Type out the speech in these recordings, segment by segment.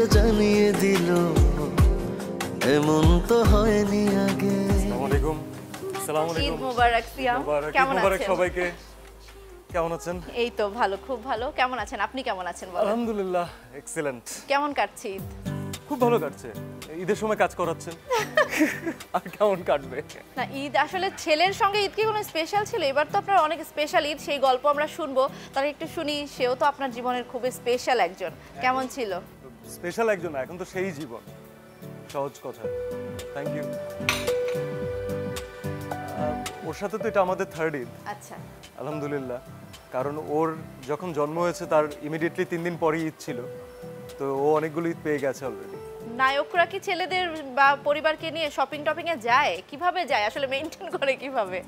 এসে জানিয়ে দিল এমন তো হয়নি আগে। আসসালামু আলাইকুম। আসসালামু আলাইকুম। ঈদ মোবারক সিয়াম, কেমন আছেন? সবাইকে কেমন আছেন? এই তো ভালো, খুব ভালো। কেমন আছেন আপনি? কেমন আছেন বলেন? আলহামদুলিল্লাহ এক্সেলেন্ট। কেমন কাটছে ঈদ? খুব ভালো কাটছে। ঈদের সময় কাজ করাচ্ছেন আর কেমন কাটবে? না, ঈদ আসলে ছেলের সঙ্গে ঈদ কি কোনো স্পেশাল ছিল? এবার তো আপনার অনেক স্পেশাল ঈদ, সেই গল্প আমরা শুনবো। তার একটু শুনি, সেও তো আপনার জীবনের খুব স্পেশাল একজন। কেমন ছিল? স্পেশাল একজন, এখন তো সেই জীবন। সহজ কথা। Thank you. ওর সাথে তো এটা আমাদের থার্ড ঈদ। আচ্ছা, আলহামদুলিল্লাহ, কারণ ওর যখন জন্ম হয়েছে তার ইমিডিয়েটলি 3 দিন পরেই ঈদ ছিল, তো ও অনেকগুলো ঈদ পেয়ে গেছে অলরেডি। নায়করা কি ছেলেদের বা পরিবারকে নিয়ে শপিং টপিং এ যায়? কিভাবে যায় আসলে, মেইনটেইন করে কিভাবে?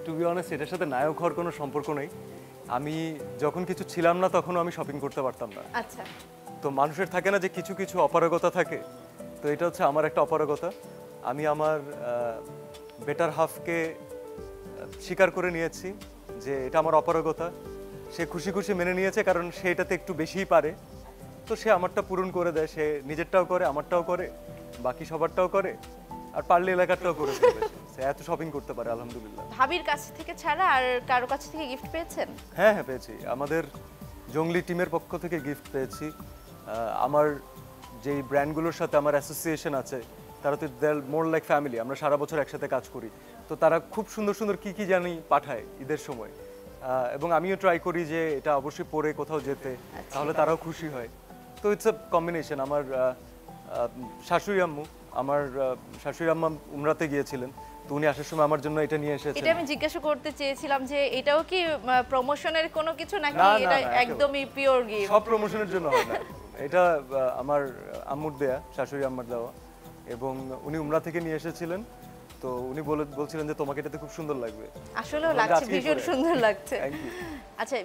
টু বি অনেস্ট, এটার সাথে নায়ক হওয়ার কোনো সম্পর্ক নেই। আমি যখন কিছু ছিলাম না তখনও আমি শপিং করতে পারতাম না। আচ্ছা, তো মানুষের থাকে না যে কিছু কিছু অপারগতা থাকে, তো এটা হচ্ছে আমার একটা অপারগতা। আমি আমার বেটার হাফকে স্বীকার করে নিয়েছি যে এটা আমার অপারগতা। সে খুশি খুশি মেনে নিয়েছে, কারণ সে এটাতে একটু বেশিই পারে। তো সে আমারটা পূরণ করে দেয়, সে নিজেরটাও করে, আমারটাও করে, বাকি সবারটাও করে, আর পারলে এলাকারটাও করে ফেলবে। সে এত শপিং করতে পারে আলহামদুলিল্লাহ। ভাবির কাছ থেকে ছাড়া আর কারো কাছ থেকে গিফট পেয়েছেন? হ্যাঁ হ্যাঁ, পেয়েছি। আমাদের জঙ্গলি টিমের পক্ষ থেকে গিফট পেয়েছি। আমার যেই ব্র্যান্ডগুলোর সাথে আমার অ্যাসোসিয়েশন আছে, তারা তো দে আর মোর লাইক ফ্যামিলি। আমরা সারা বছর একসাথে কাজ করি, তো তারা খুব সুন্দর সুন্দর কী কী জানি পাঠায় ঈদের সময়, এবং আমিও ট্রাই করি যে এটা অবশ্যই পরে কোথাও যেতে, তাহলে তারাও খুশি হয়। তো ইটস আ কম্বিনেশন। আমার শাশুড়ি আম্মা উমরাতে গিয়েছিলেন, তো উনি আসার সময় আমার জন্য এটা নিয়ে এসেছেন। এটা আমি জিজ্ঞাসা করতে চেয়েছিলাম যে এটাও কি প্রমোশনের কোনো কিছু নাকি না, এটা না, একদমই পিওর গিফট? সব প্রমোশনের জন্য হয় না। এটা আমার আম্মুর দেয়া, শাশুড়ি আম্মার দেওয়া, এবং উনি উমরা থেকে নিয়ে এসেছিলেন। তো উনি বলছিলেন যে তোমাকে এটাতে খুব সুন্দর লাগবে। আসলেও লাগছে, ভীষণ সুন্দর লাগছে। Thank you. আচ্ছা,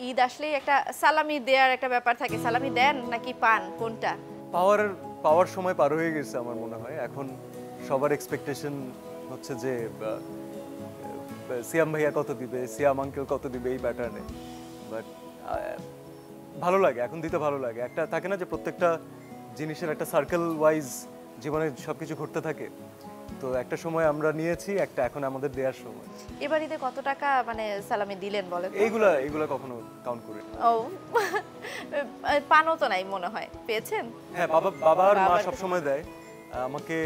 ঈদ আসলেই একটা সালামি দেওয়ার একটা ব্যাপার থাকে। সালামি দেন নাকি পান, কোনটা? পাওয়ার সময় পার হয়ে গেছে আমার মনে হয়। এখন সবার এক্সপেকটেশন হচ্ছে যে সিয়াম ভাইয়া কত দিবে, সিয়াম আঙ্কেল কত দিবে, এই প্যাটার্নে। বাট ভালো লাগে, এখন দিতে ভালো লাগে। একটা থাকে না যে প্রত্যেকটা জিনিসের একটা সার্কেল ওয়াইজ জীবনে সবকিছু ঘটতে থাকে, তো একটা সময় আমরা নিয়েছি, একটা এখন আমাদের দেওয়ার সময়। এবার ঈদে কত টাকা মানে সালামি দিলেন বলেন? এইগুলা কখনো কাউন্ট করি না। ও, পানও তো নাই মনে হয়, পেয়েছেন? হ্যাঁ, বাবা আর মা সবসময় দেয় আমাকে।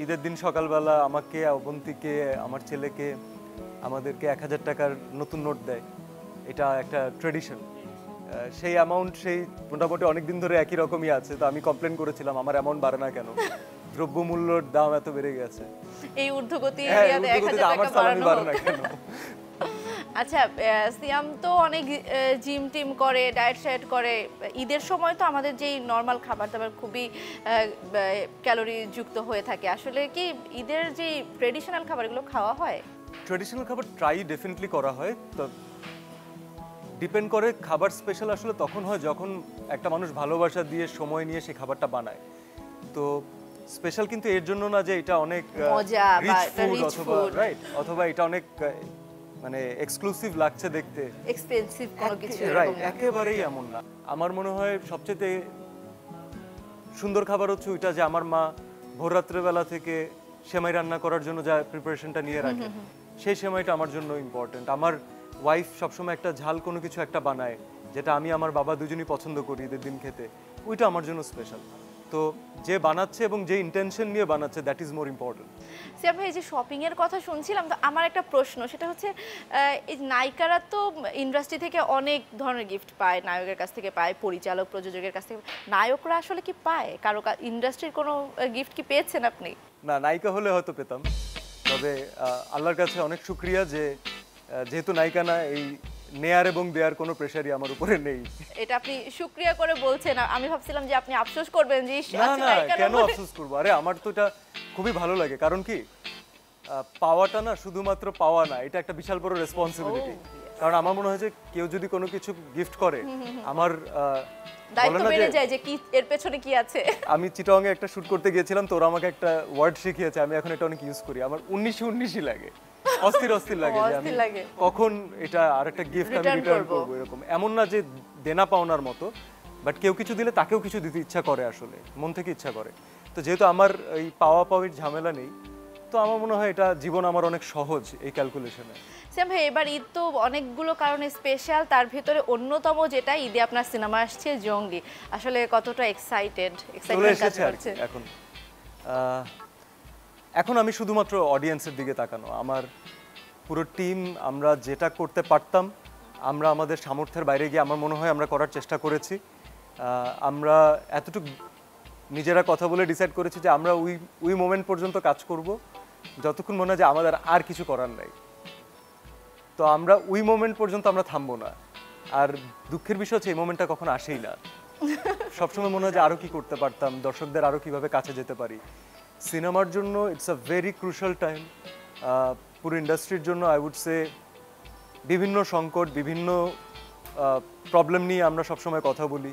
ঈদের দিন সকালবেলা আমাকে, অবন্তীকে, আমার ছেলেকে, আমাদেরকে 1000 টাকার নতুন নোট দেয়। এটা একটা ট্রেডিশন। সেই অ্যামাউন্ট সেই মোটামুটি অনেকদিন ধরে একই রকমই আছে। তো আমি কমপ্লেন করেছিলাম আমার অ্যামাউন্ট বাড়ে না কেন, দ্রব্যমূল্যের দাম এত বেড়ে গেছে, এই ঊর্ধ্বগতি হ্যাঁ, এরিয়াতে 1000 আমার টাকা সালামি বাড়ে বাড়ানো। না কেন? আচ্ছা, সিয়াম তো অনেক জিম টিম করে, ডায়েট শায়েট করে। ঈদের সময় তো আমাদের যেই নর্মাল খাবার দাবার খুবই ক্যালোরি যুক্ত হয়ে থাকে। আসলে কি ঈদের যে ট্রেডিশনাল খাবারগুলো খাওয়া হয়? ট্রেডিশনাল খাবার ট্রাই ডেফিনেটলি করা হয়। তো ডিপেন্ড করে, খাবার স্পেশাল আসলে তখন হয় যখন একটা মানুষ ভালোবাসা দিয়ে সময় নিয়ে সেই খাবারটা বানায়। তো স্পেশাল কিন্তু এর জন্য না যে এটা অনেক মজা বা রিচ ফুড, রাইট, অথবা এটা অনেক মানে এক্সক্লুসিভ লাগছে দেখতে, এক্সপেন্সিভ কোনো কিছু রাইট, এরকম না। একেবারেই এমন না। আমার মনে হয় সবচেয়ে সুন্দর খাবার হচ্ছে ওইটা যে আমার মা ভোর রাত্রেবেলা থেকে সেমাই রান্না করার জন্য যা প্রিপারেশনটা নিয়ে রাখে, সেই সেমাইটা আমার জন্য ইম্পর্টেন্ট। আমার ওয়াইফ সবসময় একটা ঝাল কোনো কিছু একটা বানায়, যেটা আমি আমার বাবা দুজনই পছন্দ করি ঈদের দিন খেতে, ওইটা আমার জন্য স্পেশাল। তো যে বানাচ্ছে এবং যে ইন্টেনশন নিয়ে বানাচ্ছে, দ্যাট ইজ মোর ইম্পর্টেন্ট। সিয়াম ভাই, এই যে শপিং এর কথা শুনছিলাম, তো আমার একটা প্রশ্ন, সেটা হচ্ছে এই নায়িকারা তো ইন্ডাস্ট্রি থেকে অনেক ধরনের গিফট পায়, নায়কের কাছ থেকে পায়, পরিচালক প্রযোজকের কাছ থেকে। নায়করা আসলে কি পায়? কারো ইন্ডাস্ট্রির কোনো গিফট কি পেয়েছেন আপনি? না, নায়িকা হলে হয়তো পেতাম, তবে আল্লাহর কাছে অনেক শুকরিয়া যে যেহেতু নায়িকা না, এই নেয়ার এবং দেয়ার কোনো প্রেশারই আমার উপরে নেই। এটা আপনি শুকরিয়া করে বলছেন, আমি ভাবছিলাম যে আপনি আফসোস করবেন যে না না, কেন আফসোস করবো? আরে আমার তো এটা খুবই ভালো লাগে। কারণ কি, পাওয়াটা না শুধুমাত্র পাওয়া না, এটা একটা বিশাল বড় রেসপন্সিবিলিটি। কারণ আমার মনে হয় যে কেউ যদি কোনো কিছু গিফট করে, আমার দায়িত্ব বেড়ে যায় যে কি এর পেছনে কি আছে। আমি চিটাগাং এ একটা শুট করতে গিয়েছিলাম, তো ওরা আমাকে একটা ওয়ার্ড শিখিয়েছে, আমি এখন এটা অনেক ইউজ করি। আমার 19 লাগে, অস্থির লাগে যে আমি কখন এটা আরেকটা গিফট আমি রিটার্ন করব। এরকম এমন না যে দেনা পাওনার মতো, বাট কেউ কিছু দিলে তাকেও কিছু দিতে ইচ্ছা করে, আসলে মন থেকে ইচ্ছা করে। তো যেহেতু আমার এই পাওয়া পাওয়ির ঝামেলা নেই, তো আমার মনে হয় এটা জীবন আমার অনেক সহজ এই ক্যালকুলেশনে। সিয়াম ভাই, এবার ঈদ তো অনেকগুলো কারণে স্পেশাল, তার ভিতরে অন্যতম যেটা ঈদে আপনার সিনেমা আসছে জঙ্গলি, আসলে কতটা চলে এক্সাইটমেন্ট কাজ এসেছে আর কি করছে? এখন আমি শুধুমাত্র অডিয়েন্সের দিকে তাকানো। আমার পুরো টিম, আমরা যেটা করতে পারতাম আমরা আমাদের সামর্থ্যের বাইরে গিয়ে আমার মনে হয় আমরা করার চেষ্টা করেছি। আমরা এতটুকু নিজেরা কথা বলে ডিসাইড করেছি যে আমরা ওই মোমেন্ট পর্যন্ত কাজ করব যতক্ষণ মনে হয় যে আমাদের আর কিছু করার নাই। তো আমরা ওই মোমেন্ট পর্যন্ত আমরা থামবো না। আর দুঃখের বিষয় হচ্ছে এই মোমেন্টটা কখনো আসেই না। সবসময় মনে হয় যে আরও কি করতে পারতাম, দর্শকদের আরও কিভাবে কাছে যেতে পারি। সিনেমার জন্য it's a very crucial time, পুরো ইন্ডাস্ট্রির জন্য আই উড সে। বিভিন্ন সংকট, বিভিন্ন প্রবলেম নিয়ে আমরা সবসময় কথা বলি,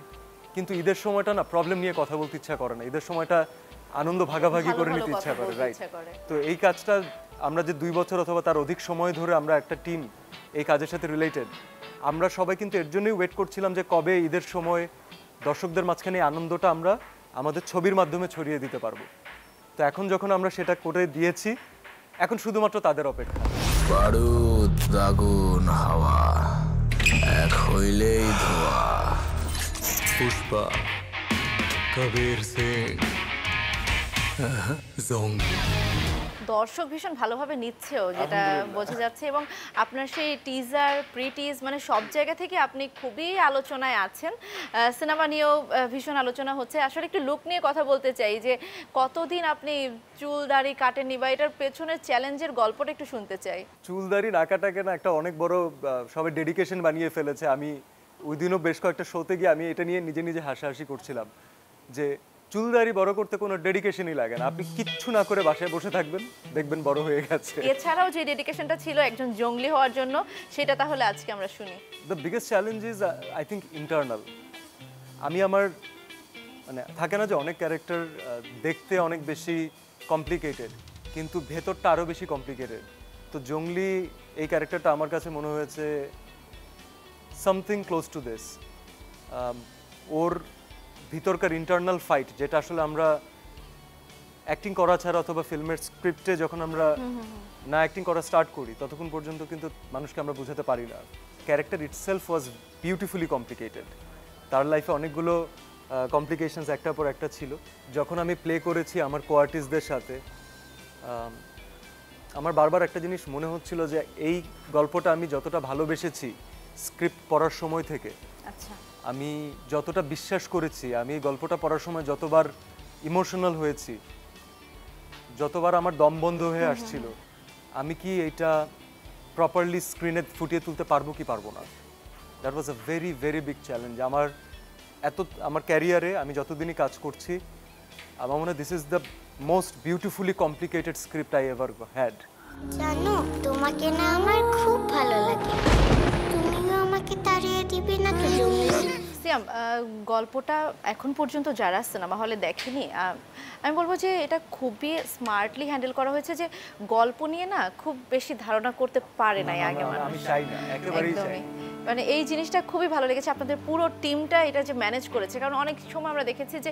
কিন্তু ঈদের সময়টা না প্রবলেম নিয়ে কথা বলতে ইচ্ছা করে না। ঈদের সময়টা আনন্দ ভাগাভাগি করে নিতে ইচ্ছা করে, রাইট? তো এই কাজটা আমরা যে 2 বছর অথবা তার অধিক সময় ধরে আমরা একটা টিম এই কাজের সাথে রিলেটেড, আমরা সবাই কিন্তু এর জন্যই ওয়েট করছিলাম যে কবে ঈদের সময় দর্শকদের মাঝখানে এই আনন্দটা আমরা আমাদের ছবির মাধ্যমে ছড়িয়ে দিতে পারবো। তো এখন যখন আমরা সেটা করে দিয়েছি, এখন শুধুমাত্র তাদের অপেক্ষা। বারুদ, আগুন, হাওয়া এক হইলেই ধোয়া। পুষ্পা, কবির সিং, জঙ্গলি। দর্শক ভীষণ ভালোভাবে নিচ্ছেও, যেটা বোঝা যাচ্ছে, এবং আপনার সেই টিজার, প্রি-টিজ, মানে সব জায়গা থেকে আপনি খুবই আলোচনায় আছেন। সিনেমা নিয়েও ভীষণ আলোচনা হচ্ছে। আসলে একটু লুক নিয়ে কথা বলতে চাই, যে কতদিন আপনি চুল দাড়ি কাটেননি, বা এটার পেছনের চ্যালেঞ্জের গল্পটা একটু শুনতে চাই। চুল দাড়ি না কাটাকে না একটা অনেক বড় সবাই ডেডিকেশন বানিয়ে ফেলেছে। আমি ওই দিনও বেশ কয়েকটা শোতে গিয়ে আমি এটা নিয়ে নিজে নিজে হাসাহাসি করছিলাম যে চুল দাড়ি বড় করতে কোনো ডেডিকেশনই লাগে না। আপনি কিচ্ছু না করে বাসায় বসে থাকবেন, দেখবেন বড় হয়ে গেছে। এছাড়াও যে ডেডিকেশনটা ছিল একজন জঙ্গলি হওয়ার জন্য, সেটা তাহলে আজকে আমরা শুনি। The biggest challenge is I think internal. আমি আমার মানে থাকে না যে অনেক ক্যারেক্টার দেখতে অনেক বেশি কমপ্লিকেটেড, কিন্তু ভেতরটা আরও বেশি কমপ্লিকেটেড। তো জঙ্গলি এই ক্যারেক্টারটা আমার কাছে মনে হয়েছে সামথিং ক্লোজ টু দিস। ওর ভিতরকার ইন্টারনাল ফাইট, যেটা আসলে আমরা অ্যাক্টিং করা ছাড়া অথবা ফিল্মের স্ক্রিপ্টে যখন আমরা না অ্যাক্টিং করা স্টার্ট করি ততক্ষণ পর্যন্ত কিন্তু মানুষকে আমরা বোঝাতে পারি না। ক্যারেক্টার ইটসেলফ ওয়াজ বিউটিফুলি কমপ্লিকেটেড। তার লাইফে অনেকগুলো কমপ্লিকেশনস একটার পর একটা ছিল। যখন আমি প্লে করেছি আমার কোয়ার্টিস্টদের সাথে, আমার বারবার একটা জিনিস মনে হচ্ছিল যে এই গল্পটা আমি যতটা ভালোবেসেছি স্ক্রিপ্ট পড়ার সময় থেকে, আচ্ছা, আমি যতটা বিশ্বাস করেছি, আমি এই গল্পটা পড়ার সময় যতবার ইমোশনাল হয়েছি, যতবার আমার দম বন্ধ হয়ে আসছিল, আমি কি এটা প্রপারলি স্ক্রিনে ফুটিয়ে তুলতে পারবো কি পারবো না। That was a very very big challenge. আমার ক্যারিয়ারে আমি যতদিনই কাজ করছি, আমার মনে হয় this is the most beautifully complicated script I ever had. জানো, তোমাকে না আমার খুব ভালো লাগে। তুমিও আমাকে তাড়িয়ে দিবে না তো জঙ্গলি? সিয়াম, গল্পটা এখন পর্যন্ত যারা সিনেমা হলে দেখেনি, আমি বলবো যে এটা খুবই স্মার্টলি হ্যান্ডেল করা হয়েছে, যে গল্প নিয়ে না খুব বেশি ধারণা করতে পারে নাই আগে মানুষ। আমি চাই না, একেবারেই চাই একদমই, মানে এই জিনিসটা খুবই ভালো লেগেছে। আপনাদের পুরো টিমটা এটা যে ম্যানেজ করেছে, কারণ অনেক সময় আমরা দেখেছি যে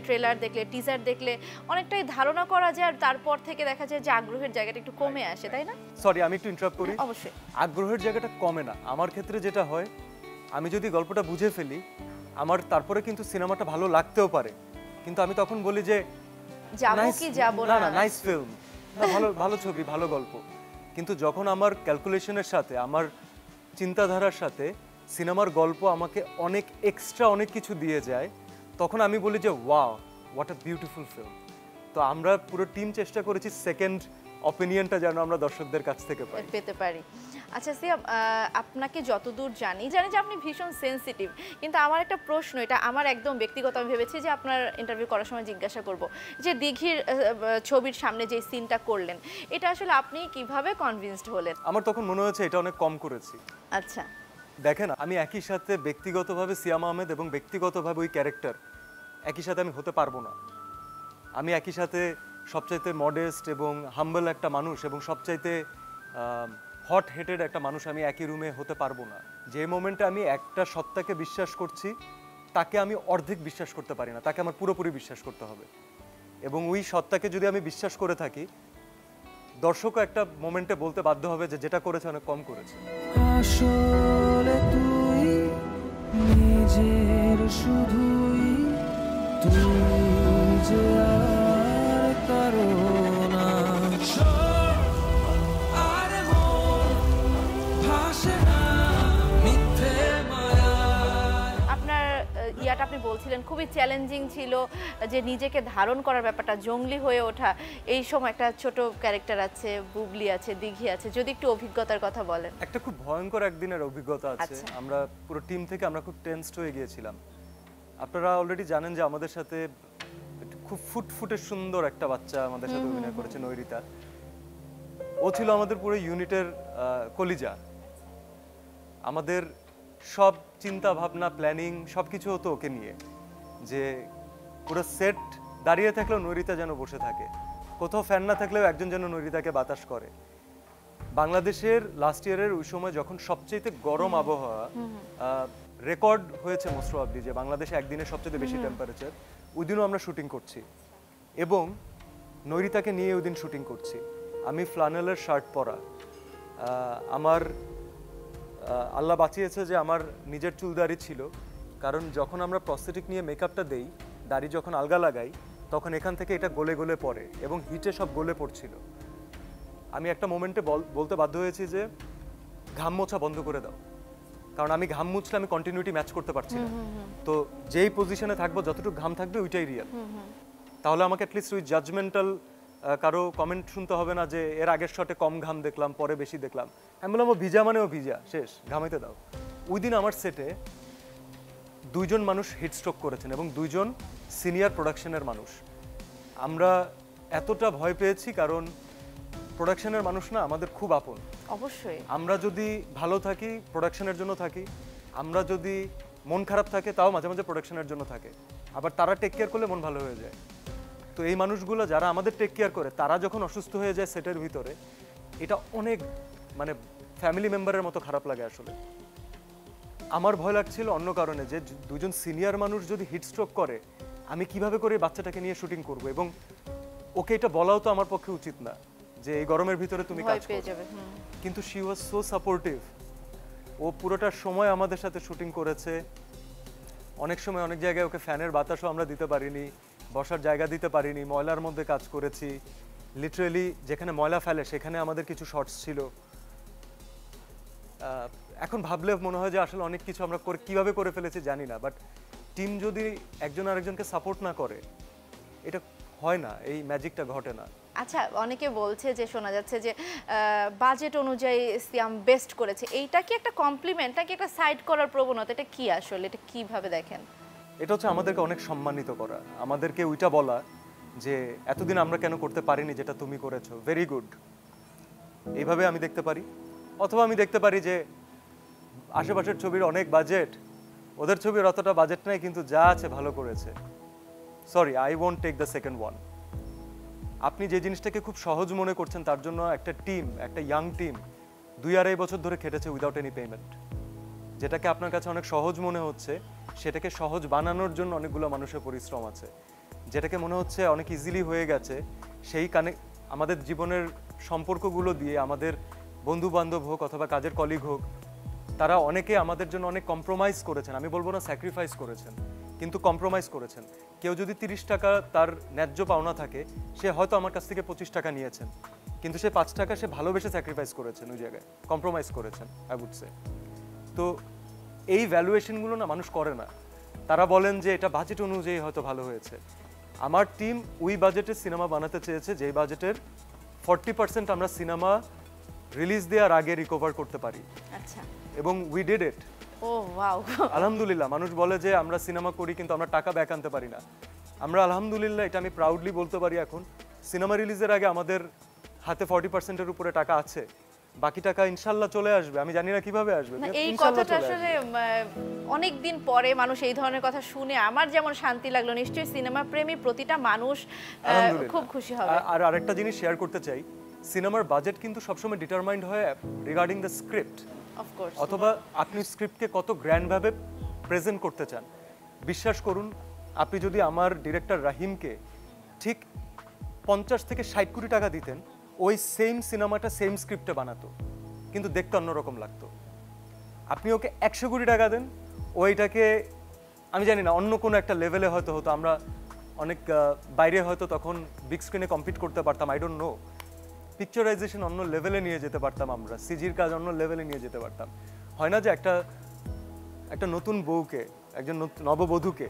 ট্রেলার দেখলে, টিজার দেখলে অনেকটাই ধারণা করা যায়, আর তারপর থেকে দেখা যায় যে আগ্রহের জায়গাটা একটু কমে আসে, তাই না? সরি, আমি একটু ইন্টারাপ্ট করি। অবশ্যই। আগ্রহের জায়গাটা কমে না। আমার ক্ষেত্রে যেটা হয়, আমি যদি গল্পটা বুঝে ফেলি, আমার তারপরে কিন্তু সিনেমাটা ভালো লাগতেও পারে, কিন্তু আমি তখন বলি যে যাবো কি যাবো না, না, নাইস ফিল্ম, না ভালো ভালো ছবি, ভালো গল্প। কিন্তু যখন আমার ক্যালকুলেশনের সাথে, আমার চিন্তাধারার সাথে সিনেমার গল্প আমাকে অনেক এক্সট্রা অনেক কিছু দিয়ে যায়, তখন আমি বলি যে wow, what a beautiful film. তো আমরা পুরো টিম চেষ্টা করেছি সেকেন্ড অপিনিয়নটা যেন আমরা দর্শকদের কাছ থেকে পাই, পেতে পারি। আচ্ছা সিয়াম, আপনাকে যতদূর জানি যে আপনি ভীষণ সেনসিটিভ, কিন্তু আমার একটা প্রশ্ন, এটা আমার একদম ব্যক্তিগত, আমি ভেবেছি যে আপনার ইন্টারভিউ করার সময় জিজ্ঞাসা করব, যে দিঘির ছবির সামনে যে সিনটা করলেন, এটা আসলে আপনি কিভাবে কনভিন্সড হলেন? আমার তখন মনে হয়েছে এটা অনেক কম করেছি। আচ্ছা, দেখেন, আমি একই সাথে ব্যক্তিগতভাবে সিয়াম আহমেদ এবং ব্যক্তিগতভাবে ওই ক্যারেক্টার একই সাথে আমি হতে পারবো না। আমি একই সাথে সবচাইতে মডেস্ট এবং হাম্বল একটা মানুষ এবং সবচাইতে হট হেটেড একটা মানুষ আমি একই রুমে হতে পারবো না। যে মোমেন্টে আমি একটা সত্তাকে বিশ্বাস করছি, তাকে আমি অর্ধেক বিশ্বাস করতে পারি না, তাকে আমার পুরোপুরি বিশ্বাস করতে হবে। এবং ওই সত্তাকে যদি আমি বিশ্বাস করে থাকি, দর্শকও একটা মোমেন্টে বলতে বাধ্য হবে যে যেটা করেছে অনেক কম করেছে। আসলে তুই নিজের শুধুই, তুই যে আর কারো না। আর মন ভাসে না মিথ্যে মায়ায়। আপনার ইয়াটা আপনি বলছিলেন খুবই চ্যালেঞ্জিং ছিল, যে নিজেকে ধারণ করার ব্যাপারটা, জঙ্গলি হয়ে ওঠা। এই সময় একটা ছোট ক্যারেক্টার আছে, বুবলি আছে, দিঘি আছে, যদি একটু অভিজ্ঞতার কথা বলেন। একটা খুব ভয়ঙ্কর একদিনের অভিজ্ঞতা আছে। আচ্ছা। আমরা পুরো টিম থেকে আমরা খুব টেনসড হয়ে গিয়েছিলাম। আপনারা অলরেডি জানেন যে আমাদের সাথে খুব ফুটফুটে সুন্দর একটা বাচ্চা আমাদের সাথে অভিনয় করেছে, নৈরিতা। ও ছিল আমাদের পুরো ইউনিটের কলিজা। আমাদের সব চিন্তা ভাবনা, প্ল্যানিং সবকিছু হতো ওকে নিয়ে, যে পুরো সেট দাঁড়িয়ে থাকলেও নৈরিতা যেন বসে থাকে, কোথাও ফ্যান না থাকলেও একজন যেন নৈরিতাকে বাতাস করে। বাংলাদেশের লাস্ট ইয়ারের ওই সময় যখন সবচেয়ে গরম আবহাওয়া রেকর্ড হয়েছে মোস্ট প্রবাবলি, যে বাংলাদেশে একদিনে সবচেয়ে বেশি টেম্পারেচার, ওই দিনও আমরা শুটিং করছি এবং নৈরিতাকে নিয়ে ওই দিন শুটিং করছি। আমি ফ্লানেলের শার্ট পরা, আমার আল্লাহ বাঁচিয়েছে যে আমার নিজের চুল দাড়ি ছিল, কারণ যখন আমরা প্রস্থেটিক নিয়ে মেকআপটা দেই, দাড়ি যখন আলগা লাগাই, তখন এখান থেকে এটা গলে গলে পড়ে এবং হিটে সব গলে পড়ছিল। আমি একটা মোমেন্টে বলতে বাধ্য হয়েছি যে ঘাম মোছা বন্ধ করে দাও, কারণ আমি ঘাম মুছলে আমি কন্টিনিউটি ম্যাচ করতে পারছি না। তো যেই পজিশনে থাকবো, যতটুকু ঘাম থাকবে ওইটাই রিয়েল। তাহলে আমাকে অ্যাটলিস্ট ওই জাজমেন্টাল কারো কমেন্ট শুনতে হবে না যে এর আগের শটে কম ঘাম দেখলাম, পরে বেশি দেখলাম। আমি বললাম ও ভিজা মানেও ভিজা, শেষ, ঘামাইতে দাও। ওই দিন আমার সেটে 2 জন মানুষ হিট স্ট্রোক করেছেন এবং 2 জন সিনিয়র প্রোডাকশনের মানুষ। আমরা এতটা ভয় পেয়েছি কারণ প্রোডাকশনের মানুষ না আমাদের খুব আপন। অবশ্যই। আমরা যদি ভালো থাকি প্রোডাকশনের জন্য থাকি, আমরা যদি মন খারাপ থাকে তাও মাঝে মাঝে প্রোডাকশনের জন্য থাকে, আবার তারা টেক কেয়ার করলে মন ভালো হয়ে যায়। তো এই মানুষগুলো যারা আমাদের টেক কেয়ার করে, তারা যখন অসুস্থ হয়ে যায় সেটের ভিতরে, এটা অনেক মানে ফ্যামিলি মেম্বারের মতো খারাপ লাগে আসলে। আমার ভয় লাগছিল অন্য কারণে, যে 2 জন সিনিয়র মানুষ যদি হিট স্ট্রোক করে, আমি কিভাবে করে বাচ্চাটাকে নিয়ে শুটিং করব, এবং ওকে এটা বলাও তো আমার পক্ষে উচিত না যে এই গরমের ভিতরে তুমি কাজ পেয়ে করো। যাবে। কিন্তু শি ওয়াজ সো সাপোর্টিভ। ও পুরোটা সময় আমাদের সাথে শুটিং করেছে। অনেক সময় অনেক জায়গায় ওকে ফ্যানের বাতাসও আমরা দিতে পারিনি, বসার জায়গা দিতে পারিনি, ময়লার মধ্যে কাজ করেছি। লিটারেলি যেখানে ময়লা ফেলে সেখানে আমাদের কিছু শর্টস ছিল। এখন ভাবলে মনে হয় যে আসলে অনেক কিছু আমরা কিভাবে করে ফেলেছি জানি না, বাট টিম যদি একজন আরেকজনকে সাপোর্ট না করে, এটা হয় না, এই ম্যাজিকটা ঘটে না। আচ্ছা, অনেকে বলছে যে, শোনা যাচ্ছে যে বাজেট অনুযায়ী সিয়াম বেস্ট করেছে। এইটা কি একটা কমপ্লিমেন্ট নাকি একটা সাইড করার প্রবণতা? এটা কি আসলে, এটা কিভাবে দেখেন? এটা হচ্ছে আমাদেরকে অনেক সম্মানিত করা, আমাদেরকে ওইটা বলা যে এতদিন আমরা কেন করতে পারিনি যেটা তুমি করেছো, ভেরি গুড। এইভাবে আমি দেখতে পারি। অথবা আমি দেখতে পারি যে আশেপাশের ছবির অনেক বাজেট, ওদের ছবির অতটা বাজেট নাই, কিন্তু যা আছে ভালো করেছে। Sorry, I won't take the second one. আপনি যে জিনিসটাকে খুব সহজ মনে করছেন, তার জন্য একটা টিম, একটা ইয়াং টিম 2-2.5 বছর ধরে খেটেছে উইদাউট এনি পেমেন্ট। যেটাকে আপনার কাছে অনেক সহজ মনে হচ্ছে, সেটাকে সহজ বানানোর জন্য অনেকগুলো মানুষের পরিশ্রম আছে। যেটাকে মনে হচ্ছে অনেক ইজিলি হয়ে গেছে, সেই আমাদের জীবনের সম্পর্কগুলো দিয়ে, আমাদের বন্ধু বান্ধব হোক অথবা কাজের কলিগ হোক, তারা অনেকে আমাদের জন্য অনেক কম্প্রোমাইজ করেছেন। আমি বলবো না স্যাক্রিফাইস করেছেন, কিন্তু কম্প্রোমাইজ করেছেন। কেউ যদি 30 টাকা তার ন্যায্য পাওনা থাকে, সে হয়তো আমার কাছ থেকে 25 টাকা নিয়েছেন, কিন্তু সে 5 টাকা সে ভালোবেসে স্যাক্রিফাইস করেছেন, ওই জায়গায় কম্প্রোমাইজ করেছেন, আই উড সে। তো এই ভ্যালুয়েশনগুলো না মানুষ করে না। তারা বলেন যে এটা বাজেট অনুযায়ী হয়তো ভালো হয়েছে। আমার টিম ওই বাজেটে সিনেমা বানাতে চেয়েছে যেই বাজেটের 40% আমরা সিনেমা রিলিজ দেওয়ার আগে রিকভার করতে পারি। আচ্ছা। এবং we did it. Oh wow. আলহামদুলিল্লাহ। মানুষ বলে যে আমরা সিনেমা করি কিন্তু আমরা টাকা ব্যাক আনতে পারি না। আমরা আলহামদুলিল্লাহ, এটা আমি প্রাউডলি বলতে পারি, এখন সিনেমা রিলিজের আগে আমাদের হাতে 40%-এর উপরে টাকা আছে। বাকি টাকা ইনশাআল্লাহ চলে আসবে। আমি জানি না কিভাবে আসবে, এই কথাটা আসলে অনেক দিন পরে মানুষ এই ধরনের কথা শুনে আমার যেমন শান্তি লাগলো, নিশ্চয়ই সিনেমা প্রেমী প্রতিটা মানুষ খুব খুশি হবে। আর আরেকটা জিনিস শেয়ার করতে চাই, সিনেমার বাজেট কিন্তু সবসময় ডিটারমাইন্ড হয় রিগার্ডিং দ্য স্ক্রিপ্ট, অফকোর্স, অথবা আপনি স্ক্রিপ্টকে কত গ্র্যান্ড ভাবে প্রেজেন্ট করতে চান। বিশ্বাস করুন, আপনি যদি আমার ডিরেক্টর রাহিমকে ঠিক 50 থেকে 60 কোটি টাকা দিতেন, ওই সেম সিনেমাটা সেম স্ক্রিপ্টে বানাতো, কিন্তু দেখতে অন্যরকম লাগতো। আপনি ওকে 100 কোটি টাকা দেন, ওইটাকে আমি জানি না অন্য কোনো একটা লেভেলে হয়তো হতো, আমরা অনেক বাইরে হয়তো তখন বিগ স্ক্রিনে কম্পিট করতে পারতাম, আই ডোন্ট নো। পিকচারাইজেশন অন্য লেভেলে নিয়ে যেতে পারতাম, আমরা সিজির কাজ অন্য লেভেলে নিয়ে যেতে পারতাম। হয় না যে একটা নতুন বউকে, একজন নববধূকে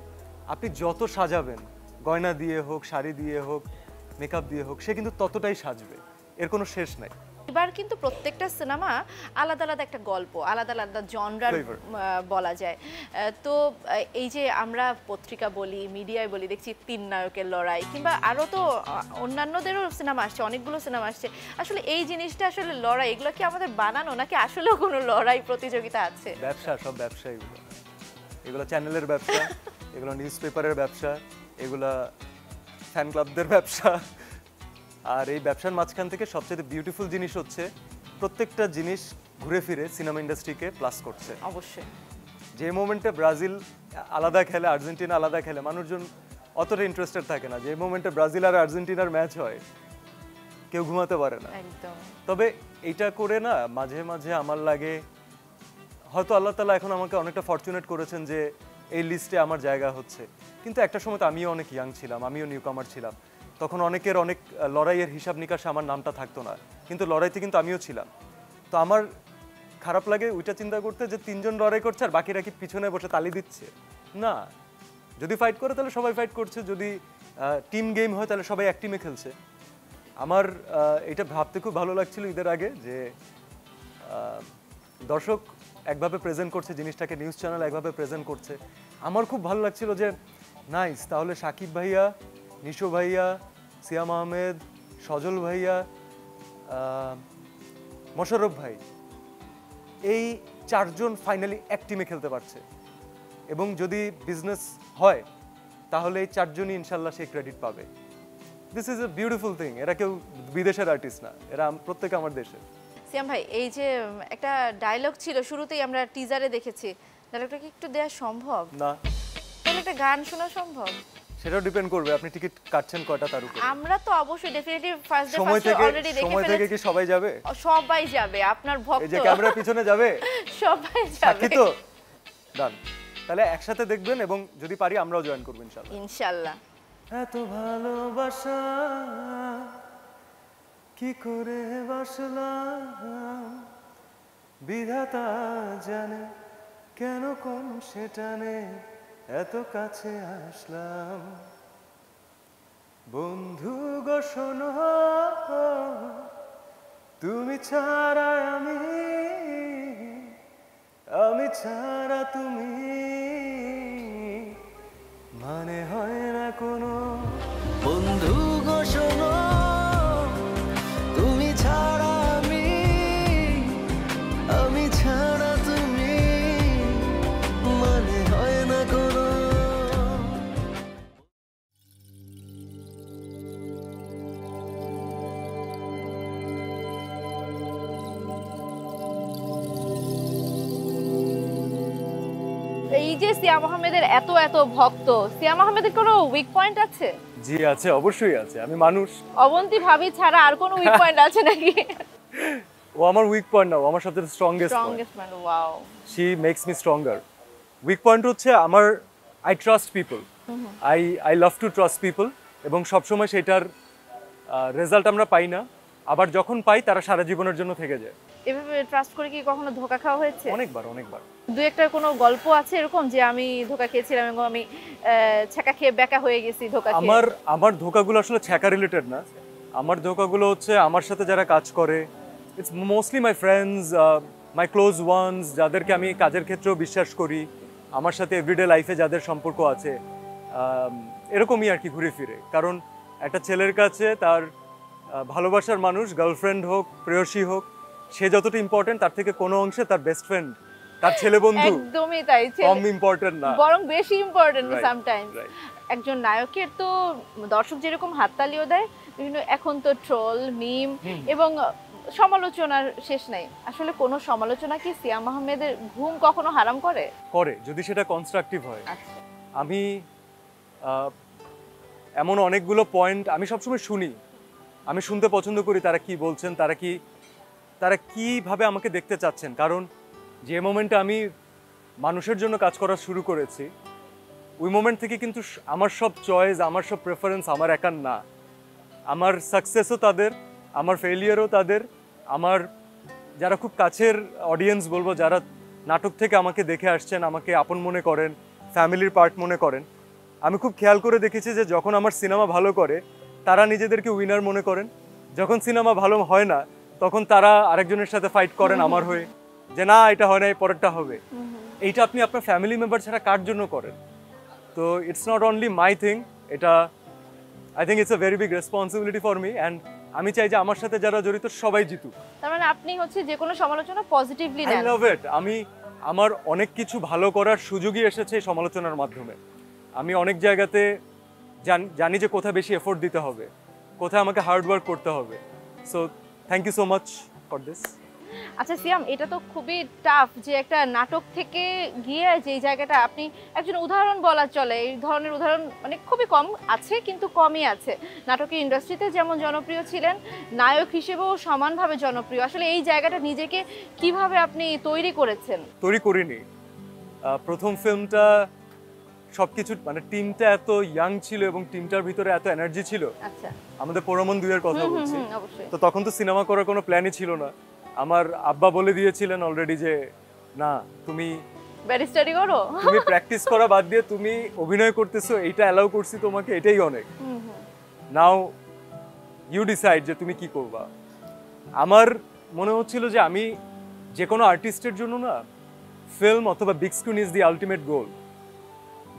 আপনি যত সাজাবেন, গয়না দিয়ে হোক, শাড়ি দিয়ে হোক, মেকআপ দিয়ে হোক, সে কিন্তু ততটাই সাজবে, এর কোনো শেষ নাই। এবার কিন্তু প্রত্যেকটা সিনেমা আলাদা আলাদা একটা গল্প, আলাদা আলাদা জনরার Flavor. বলা যায়। তো এই যে আমরা পত্রিকা বলি, মিডিয়ায় বলি, দেখছি 3 নায়কের লড়াই, কিংবা আরও তো অন্যান্যদেরও সিনেমা আসছে, অনেকগুলো সিনেমা আসছে। আসলে এই জিনিসটা আসলে লড়াই, এগুলো কি আমাদের বানানো নাকি আসলেও কোনো লড়াই প্রতিযোগিতা আছে? ব্যবসা, সব ব্যবসা এগুলো। এগুলো চ্যানেলের ব্যবসা, এগুলো নিউজ পেপারের ব্যবসা, এগুলো ফ্যান ক্লাবদের ব্যবসা। আর এই ব্যবসার মাঝখান থেকে সবচেয়ে বিউটিফুল জিনিস হচ্ছে প্রত্যেকটা জিনিস ঘুরে ফিরে সিনেমা ইন্ডাস্ট্রিকে প্লাস করছে। অবশ্যই। যে মোমেন্টে ব্রাজিল আলাদা খেলে, আর্জেন্টিনা আলাদা খেলে, মানুষজন অতটা ইন্টারেস্টেড থাকে না। যে মোমেন্টে ব্রাজিল আর আর্জেন্টিনার ম্যাচ হয়, কেউ ঘুমাতে পারে না। একদম। তবে এইটা করে না মাঝে মাঝে আমার লাগে হয়তো আল্লাহ তাআলা এখন আমাকে অনেকটা ফরচুনেট করেছেন যে এই লিস্টে আমার জায়গা হচ্ছে। কিন্তু একটা সময় তো আমিও অনেক ইয়াং ছিলাম, আমিও নিউকামার ছিলাম, তখন অনেকের অনেক লড়াইয়ের হিসাব নিকাশে আমার নামটা থাকতো না, কিন্তু লড়াইতে কিন্তু আমিও ছিলাম। তো আমার খারাপ লাগে ওইটা চিন্তা করতে যে 3 জন লড়াই করছে আর বাকিরা কি পিছনে বসে তালি দিচ্ছে। না, যদি ফাইট করে তাহলে সবাই ফাইট করছে, যদি টিম গেম হয় তাহলে সবাই এক টিমে খেলছে। আমার এটা ভাবতে খুব ভালো লাগছিল ঈদের আগে যে দর্শক একভাবে প্রেজেন্ট করছে জিনিসটাকে, নিউজ চ্যানেল একভাবে প্রেজেন্ট করছে। আমার খুব ভালো লাগছিল যে নাইস, তাহলে সাকিব ভাইয়া, নিশো ভাইয়া, সিয়াম আহমেদ, সজল ভাইয়া, মোশাররফ ভাই, এই 4 জন ফাইনালি এক টিমে খেলতে পারছে। এবং যদি বিজনেস হয় তাহলে এই 4 জনই ইনশাল্লাহ সেই ক্রেডিট পাবে। This is a beautiful thing. এরা কেউ বিদেশের আর্টিস্ট না, এরা প্রত্যেকে আমার দেশের। সিয়াম ভাই, এই যে একটা ডায়লগ ছিল শুরুতেই, আমরা টিজারে দেখেছি, ডায়লগটা কি একটু দেওয়া সম্ভব? না, তাহলে একটা গান শোনা সম্ভব? সেটাও ডিপেন্ড করবে আপনি টিকিট কাটছেন কয়টা তার উপর। আমরা তো অবশ্যই ডেফিনেটলি ফার্স্ট ডে সময় ফার্স্ট থেকে অলরেডি দেখে সময় থেকে ফেলেছি। কি সবাই যাবে? সবাই যাবে, আপনার এই ভক্ত যে ক্যামেরার পিছনে যাবে সবাই সাক্ষী যাবে তো। ডান, তাহলে একসাথে দেখবেন এবং যদি পারি আমরাও জয়েন করব ইনশাআল্লাহ। ইনশাআল্লাহ। এত ভালোবাসা কি করে বাসলাম, বিধাতা জানে কেন কোন সেটানে এত কাছে আসলাম। বন্ধু গো শোনো, তুমি ছাড়া আমি ছাড়া তুমি, মানে হয় না কোনো। বন্ধু গো শোনো, তুমি ছাড়া আমি ছাড়া তুমি, মানে হয় না কোনো। এই যে সিয়াম আহমেদের এত এত ভক্ত, সিয়াম আহমেদের কোনো উইক পয়েন্ট আছে? জি আছে, অবশ্যই আছে। আমি মানুষ। অবন্তী ভাবি ছাড়া আর কোনো উইক পয়েন্ট আছে নাকি? ও আমার উইক পয়েন্ট না, ও আমার সবচেয়ে strongest point. Strongest man, wow. She makes me stronger. Weak point হচ্ছে আমার I trust people, I love to trust people, এবং সবসময় সেটার রেজাল্ট আমরা পাই না, আবার যখন পাই তারা সারা জীবনের জন্য থেকে যায়। এভাবে ট্রাস্ট করে কি কখনো ধোকা খাওয়া হয়েছে? অনেকবার অনেকবার। দু একটা কোনো গল্প আছে এরকম যে আমি ধোকা খেয়েছিলাম এবং আমি ছ্যাঁকা খেয়ে বেকা হয়ে গেছি ধোকা খেয়ে? আমার ধোকাগুলো আসলে ছ্যাঁকা রিলেটেড না। আমার ধোকাগুলো হচ্ছে আমার সাথে যারা কাজ করে, it's mostly my friends, my close ones, যাদেরকে আমি কাজের ক্ষেত্রেও বিশ্বাস করি, আমার সাথে এভরিডে লাইফে যাদের সম্পর্ক আছে, এরকমই আর কি ঘুরে ফিরে। কারণ একটা ছেলের কাছে তার ভালোবাসার মানুষ, গার্লফ্রেন্ড হোক, প্রেয়সী হোক, সে যতটা ইম্পর্টেন্ট তার থেকে কোনো অংশে তার বেস্ট ফ্রেন্ড, তার ছেলে বন্ধু একদমই তাই, কম ইম্পর্টেন্ট না, বরং বেশি ইম্পর্টেন্ট Right, সামটাইমস। right. একজন নায়কের তো দর্শক যেরকম হাততালিও দেয়, বিভিন্ন এখন তো ট্রোল, মিম এবং সমালোচনার শেষ নাই। আসলে কোনো সমালোচনা কি সিয়াম আহমেদের ঘুম কখনো হারাম করে? করে যদি সেটা কনস্ট্রাকটিভ হয়। আচ্ছা। আমি এমন অনেকগুলো পয়েন্ট আমি সবসময় শুনি, আমি শুনতে পছন্দ করি তারা কি বলছেন, তারা কিভাবে আমাকে দেখতে চাচ্ছেন। কারণ যে মোমেন্টে আমি মানুষের জন্য কাজ করা শুরু করেছি, ওই মোমেন্ট থেকে কিন্তু আমার সব চয়েস, আমার সব প্রেফারেন্স আমার একার না। আমার সাকসেসও তাদের, আমার ফেলিয়ারও তাদের, আমার যারা খুব কাছের অডিয়েন্স বলবো, যারা নাটক থেকে আমাকে দেখে আসছেন, আমাকে আপন মনে করেন, ফ্যামিলির পার্ট মনে করেন, আমি খুব খেয়াল করে দেখেছি যে যখন আমার সিনেমা ভালো করে তারা নিজেদেরকে উইনার মনে করেন, যখন সিনেমা ভালো হয় না তখন তারা আরেকজনের সাথে ফাইট করেন আমার হয়ে, যে না এটা হয় না, পরেরটা হবে। এইটা আপনি আপনার ফ্যামিলি মেম্বার ছাড়া কার জন্য করেন? তো it's not only my thing, এটা I think it's a very big responsibility for me, and আমি চাই যে আমার সাথে যারা জড়িত সবাই জিতুক। তার মানে আপনি হচ্ছে যে কোনো সমালোচনা পজিটিভলি আই নেন। লাভ ইট। আমার অনেক কিছু ভালো করার সুযোগই এসেছে এই সমালোচনার মাধ্যমে। আমি অনেক জায়গাতে জানি যে কোথায় বেশি এফোর্ট দিতে হবে, কোথায় আমাকে হার্ড ওয়ার্ক করতে হবে। So thank you so much for this. আচ্ছা সিয়াম, এটা তো খুবই টাফ যে একটা নাটক থেকে গিয়ে যেই জায়গাটা, আপনি একজন উদাহরণ বলা চলে, এই ধরনের উদাহরণ মানে খুবই কম আছে, কিন্তু কমই আছে। নাটকের ইন্ডাস্ট্রিতে যেমন জনপ্রিয় ছিলেন, নায়ক হিসেবেও সমানভাবে জনপ্রিয়। আসলে এই জায়গাটা নিজেকে কিভাবে আপনি তৈরি করেছেন? তৈরি করিনি। প্রথম ফিল্মটা সবকিছু মানে টিমটা এত ইয়াং ছিল এবং টিমটার ভিতরে এত এনার্জি ছিল। আচ্ছা, আমাদের পোড়ামন 2 এর কথা বলছি। অবশ্যই। তো তখন তো সিনেমা করার কোনো প্ল্যানই ছিল না। আমার আব্বা বলে দিয়েছিলেন অলরেডি যে না, তুমি ব্যারিস্টারি করো, তুমি প্র্যাকটিস করা বাদ দিয়ে তুমি অভিনয় করতেছো, এইটা অ্যালাউ করছি তোমাকে, এটাই অনেক। নাও ইউ ডিসাইড যে তুমি কি করবা। আমার মনে হচ্ছিল যে আমি যে কোনো আর্টিস্টের জন্য না, ফিল্ম অথবা big screen is the ultimate goal.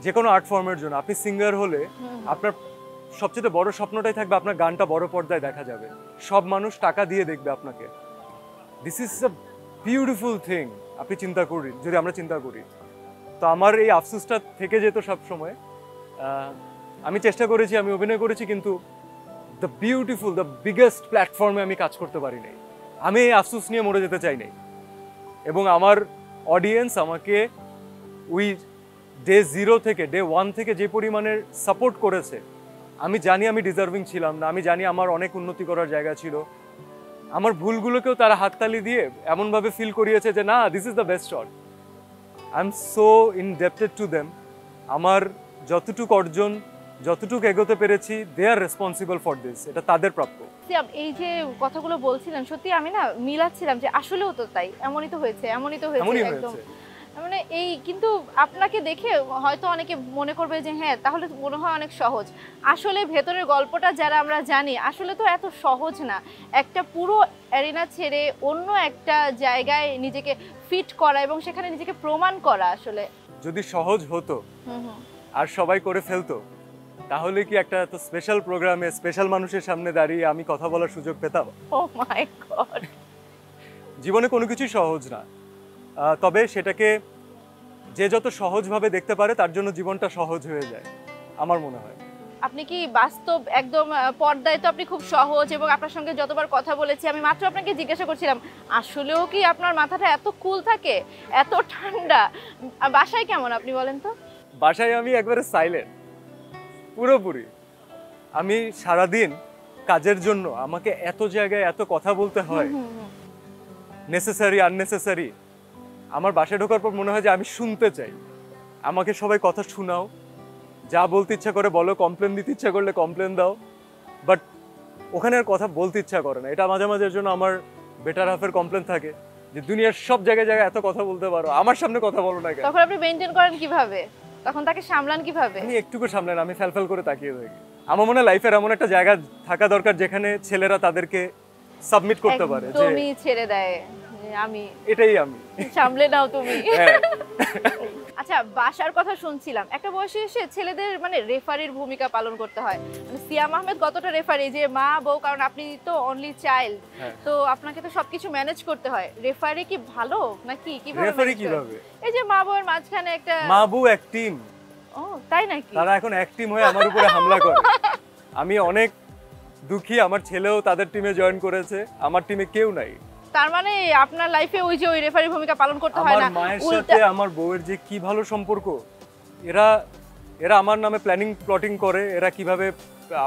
যে কোনো আর্ট ফর্মের জন্য আপনি সিঙ্গার হলে আপনার সবচেয়ে বড় স্বপ্নটাই থাকবে আপনার গানটা বড় পর্দায় দেখা যাবে, সব মানুষ টাকা দিয়ে দেখবে আপনাকে। This is a beautiful thing. আপনি চিন্তা করি, যদি আমরা চিন্তা করি, তো আমার এই আফসোসটা থেকে যেত সব সময়। আমি চেষ্টা করেছি, আমি অভিনয় করেছি, কিন্তু দ্য বিউটিফুল, দ্য বিগেস্ট প্ল্যাটফর্মে আমি কাজ করতে পারি নাই। আমি এই আফসোস নিয়ে মরে যেতে চাই নাই। এবং আমার অডিয়েন্স আমাকে ওই ডে 0 থেকে, ডে 1 থেকে যে পরিমাণের সাপোর্ট করেছে, আমি জানি আমি ডিজার্ভিং ছিলাম না, আমি জানি আমার অনেক উন্নতি করার জায়গা ছিল। আমার ভুলগুলোকেও তারা হাততালি দিয়ে এমনভাবে ফিল করিয়েছে যে না, this is the best shot. I am so ইনডেপ্টেড to them. আমার যতটুকু অর্জন, যতটুকু এগোতে পেরেছি, দে আর রেসপন্সিবল ফর দিস, এটা তাদের প্রাপ্য। সিয়াম, এই যে কথাগুলো বলছিলেন, সত্যি আমি না মিলাচ্ছিলাম যে আসলেও তো তাই, এমনই তো হয়েছে, এমনই তো হয়েছে, একদম। মানে এই কিন্তু আপনাকে দেখে হয়তো অনেকে মনে করবে যে হ্যাঁ তাহলে মনে হয় অনেক সহজ। আসলে ভেতরের গল্পটা যারা আমরা জানি, আসলে তো এত সহজ না। একটা পুরো অ্যারিনা ছেড়ে অন্য একটা জায়গায় নিজেকে ফিট করা এবং সেখানে নিজেকে প্রমাণ করা, আসলে যদি সহজ হতো আর সবাই করে ফেলতো, তাহলে কি একটা এত স্পেশাল প্রোগ্রামে স্পেশাল মানুষের সামনে দাঁড়িয়ে আমি কথা বলার সুযোগ পেতাম? ও মাই গড। জীবনে কোনো কিছুই সহজ না, তবে সেটাকে যে যত সহজভাবে দেখতে পারে তার জন্য জীবনটা সহজ হয়ে যায়, আমার মনে হয়। আপনি কি বাস্তব একদম পর্দায় তো আপনি খুব সহজ, এবং আপনার সঙ্গে যতবার কথা বলেছি, আমি মাত্র আপনাকে জিজ্ঞাসা করছিলাম আসলেও কি আপনার মাথাটা এত কুল থাকে, এত ঠান্ডা? বাসায় কেমন আপনি বলেন তো? বাসায় আমি একবারে সাইলেন্ট, পুরোপুরি। আমি সারাদিন কাজের জন্য আমাকে এত জায়গায় এত কথা বলতে হয়, নেসেসারি আননেসেসারি। আমার বাসায় ঢোকার পর মনে হয় যে আমি শুনতে চাই, আমাকে সবাই কথা শোনাও, যা বলতে ইচ্ছা করে বলো, কমপ্লেন দিতে ইচ্ছা করলে কমপ্লেন দাও, বাট ওখানে আর কথা বলতে ইচ্ছা করে না। এটা মাঝে মাঝে জন্য আমার বেটার হাফের কমপ্লেন থাকে যে দুনিয়ার সব জায়গায় জায়গায় এত কথা বলতে পারো, আমার সামনে কথা বলো না কেন? তখন আপনি মেইনটেইন করেন কিভাবে? তখন তাকে সামলান কিভাবে? আমি একটুকু সামলান, আমি ফ্যালফ্যাল করে তাকিয়ে থাকি। আমার মনে হয় লাইফের এমন একটা জায়গা থাকা দরকার যেখানে ছেলেরা তাদেরকে সাবমিট করতে পারে, যে তুমি ছেড়ে দেয়, আমি এটাই আমি, সামলে নাও তুমি। হ্যাঁ। আচ্ছা, বাসার কথা শুনছিলাম, একটা বয়সে এসে ছেলেদের মানে রেফারির ভূমিকা পালন করতে হয়। মানে সিয়াম আহমেদ কতটা রেফারি, যে মা বউ, কারণ আপনি তো অনলি চাইল্ড, তো আপনাকে তো সবকিছু ম্যানেজ করতে হয়। রেফারি কি ভালো নাকি কিভাবে? রেফারি কিভাবে? এই যে মা বউয়ের মাঝখানে একটা, মা বউ এক টিম। ও তাই নাকি? তারা এখন এক টিম হয়ে আমার উপরে হামলা করে। আমি অনেক দুঃখী, আমার ছেলেও তাদের টিমে জয়েন করেছে, আমার টিমে কেউ নাই। তার মানে আপনার লাইফে ওই যে ওই রেফারি ভূমিকা পালন করতে হয় না? আমার মায়ের সাথে আমার বউয়ের যে কি ভালো সম্পর্ক, এরা এরা আমার নামে প্লটিং করে, এরা কিভাবে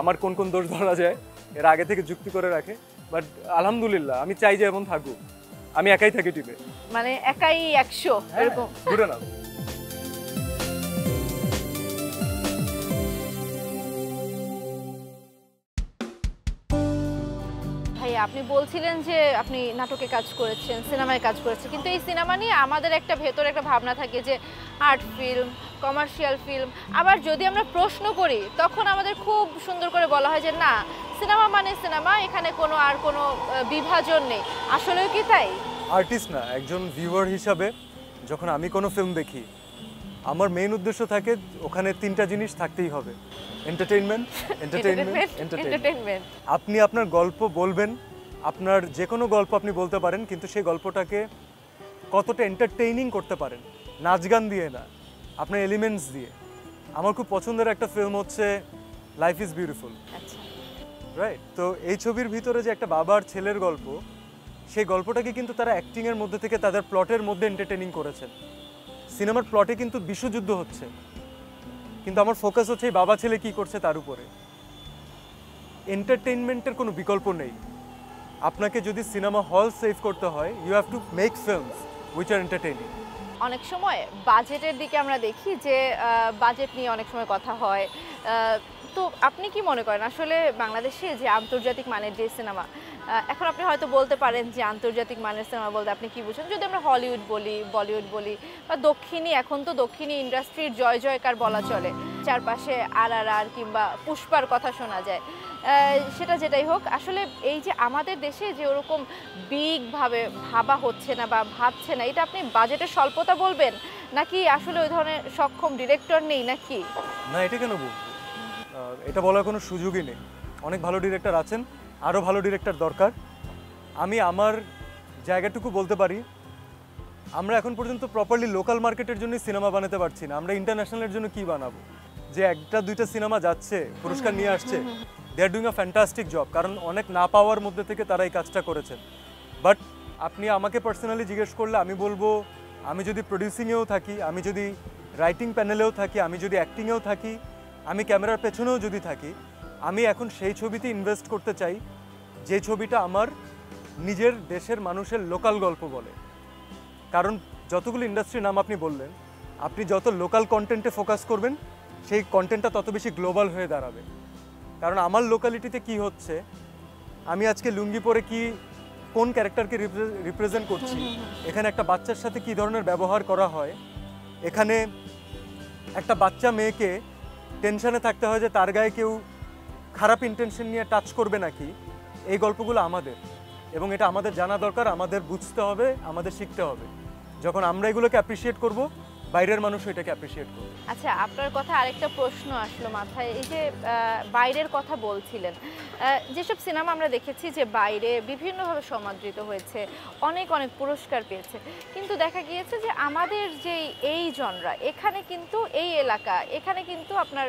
আমার কোন কোন দোষ ধরা যায় এরা আগে থেকে যুক্তি করে রাখে। বাট আলহামদুলিল্লাহ আমি চাই যে এমন থাকুক, আমি একাই থাকি টিমে, মানে একাই 100 এরকম। ঘুরে না। ভাই আপনি বলছিলেন যে আপনি নাটকে কাজ করেছেন, সিনেমায় কাজ করেছেন, কিন্তু এই সিনেমা নিয়ে আমাদের একটা ভেতরে একটা ভাবনা থাকে যে আর্ট ফিল্ম, কমার্শিয়াল ফিল্ম। আবার যদি আমরা প্রশ্ন করি তখন আমাদের খুব সুন্দর করে বলা হয় যে না, সিনেমা মানে সিনেমা, এখানে কোনো আর কোনো বিভাজন নেই। আসলেও কি তাই? আর্টিস্ট না, একজন ভিউয়ার হিসাবে যখন আমি কোনো ফিল্ম দেখি, আমার মেইন উদ্দেশ্য থাকে ওখানে 3টা জিনিস থাকতেই হবে, এন্টারটেইনমেন্ট, এন্টারটেইনমেন্ট, এন্টারটেইনমেন্ট। আপনি আপনার গল্প বলবেন, আপনার যে কোনো গল্প আপনি বলতে পারেন, কিন্তু সেই গল্পটাকে কতটা এন্টারটেইনিং করতে পারেন, নাচ গান দিয়ে না, আপনার এলিমেন্টস দিয়ে। আমার খুব পছন্দের একটা ফিল্ম হচ্ছে লাইফ ইজ বিউটিফুল, আচ্ছা, রাইট? তো এই ছবির ভিতরে যে একটা বাবা আর ছেলের গল্প, সেই গল্পটাকে কিন্তু তারা অ্যাক্টিংয়ের মধ্যে থেকে তাদের প্লটের মধ্যে এন্টারটেইনিং করেছেন। সিনেমার প্লটে কিন্তু বিশ্বযুদ্ধ হচ্ছে, কিন্তু আমার ফোকাস হচ্ছে এই বাবা ছেলে কি করছে তার উপরে। এন্টারটেইনমেন্টের কোনো বিকল্প নেই। আপনাকে যদি সিনেমা হল সেভ করতে হয়, you have to make films which are entertaining. অনেক সময় বাজেটের দিকে আমরা দেখি যে বাজেট নিয়ে অনেক সময় কথা হয়। তো আপনি কি মনে করেন আসলে বাংলাদেশে যে আন্তর্জাতিক মানের যে সিনেমা, এখন আপনি হয়তো বলতে পারেন যে আন্তর্জাতিক মানের সিনেমা বলতে আপনি কি বুঝেন? যদি আমরা হলিউড বলি, বলিউড বলি, বা দক্ষিণী, এখন তো দক্ষিণী ইন্ডাস্ট্রির জয় জয়কার বলা চলে, চারপাশে RRR কিংবা পুষ্পার কথা শোনা যায়। সেটা যেটাই হোক, আসলে এই যে আমাদের দেশে যে ওরকম বিগভাবে ভাবা হচ্ছে না বা ভাবছে না, এটা আপনি বাজেটের স্বল্পতা বলবেন, নাকি আসলে ওই ধরনের সক্ষম ডিরেক্টর নেই, নাকি? না, এটা কেন বলবো? এটা বলার কোনো সুযোগই নেই। অনেক ভালো ডিরেক্টর আছেন, আরও ভালো ডিরেক্টর দরকার। আমি আমার জায়গাটুকু বলতে পারি, আমরা এখন পর্যন্ত প্রপারলি লোকাল মার্কেটের জন্য সিনেমা বানাতে পারছি না, আমরা ইন্টারন্যাশনালের জন্য কি বানাবো? যে একটা দুইটা সিনেমা যাচ্ছে, পুরস্কার নিয়ে আসছে, they are doing a fantastic job, কারণ অনেক না পাওয়ার মধ্যে থেকে তারা এই কাজটা করেছেন। বাট আপনি আমাকে পার্সোনালি জিজ্ঞেস করলে আমি বলবো, আমি যদি প্রডিউসিংয়েও থাকি, আমি যদি রাইটিং প্যানেলেও থাকি, আমি যদি অ্যাক্টিংয়েও থাকি, আমি ক্যামেরার পেছনেও যদি থাকি, আমি এখন সেই ছবিতে ইনভেস্ট করতে চাই যে ছবিটা আমার নিজের দেশের মানুষের লোকাল গল্প বলে। কারণ যতগুলো ইন্ডাস্ট্রির নাম আপনি বললেন, আপনি যত লোকাল কন্টেন্টে ফোকাস করবেন, সেই কন্টেন্টটা তত বেশি গ্লোবাল হয়ে দাঁড়াবে। কারণ আমার লোকালিটিতে কি হচ্ছে, আমি আজকে লুঙ্গি পরে কি কোন ক্যারেক্টারকে রিপ্রেজেন্ট করছি, এখানে একটা বাচ্চার সাথে কি ধরনের ব্যবহার করা হয়, এখানে একটা বাচ্চা মেয়েকে টেনশনে থাকতে হয় যে তার গায়ে কেউ খারাপ ইন্টেনশন নিয়ে টাচ করবে নাকি, এই গল্পগুলো আমাদের, এবং এটা আমাদের জানা দরকার, আমাদের বুঝতে হবে, আমাদের শিখতে হবে। যখন আমরা এগুলোকে অ্যাপ্রিসিয়েট করব, বাইরের মানুষও এটাকে অ্যাপ্রিসিয়েট করবে। আচ্ছা, আপনার কথা আরেকটা প্রশ্ন আসলো মাথায়, এই যে বাইরের কথা বলছিলেন, যেসব সিনেমা আমরা দেখেছি যে বাইরে বিভিন্নভাবে সমাদৃত হয়েছে, অনেক অনেক পুরস্কার পেয়েছে, কিন্তু দেখা গিয়েছে যে আমাদের যে এই জনরা, এখানে কিন্তু এই এলাকা, এখানে কিন্তু আপনার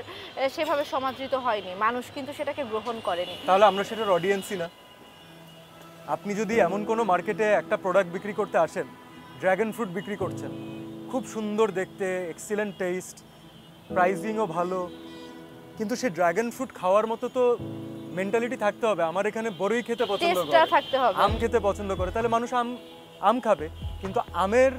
সেভাবে সমাদৃত হয়নি, মানুষ কিন্তু সেটাকে গ্রহণ করেনি। তাহলে আমরা সেটার অডিয়েন্সই না। আপনি যদি এমন কোনো মার্কেটে একটা প্রোডাক্ট বিক্রি করতে আসেন, ড্র্যাগন ফ্রুট বিক্রি করছেন, খুব সুন্দর দেখতে, এক্সিলেন্ট টেস্ট, প্রাইজিংও ভালো, কিন্তু সেই ড্র্যাগন ফ্রুট খাওয়ার মতো তো মেন্টালিটি থাকতে হবে। আমার এখানে বড়ই খেতে পছন্দ টেস্টটা করে, থাকতে হবে, আম খেতে পছন্দ করে, তাহলে মানুষ আম খাবে। কিন্তু আমের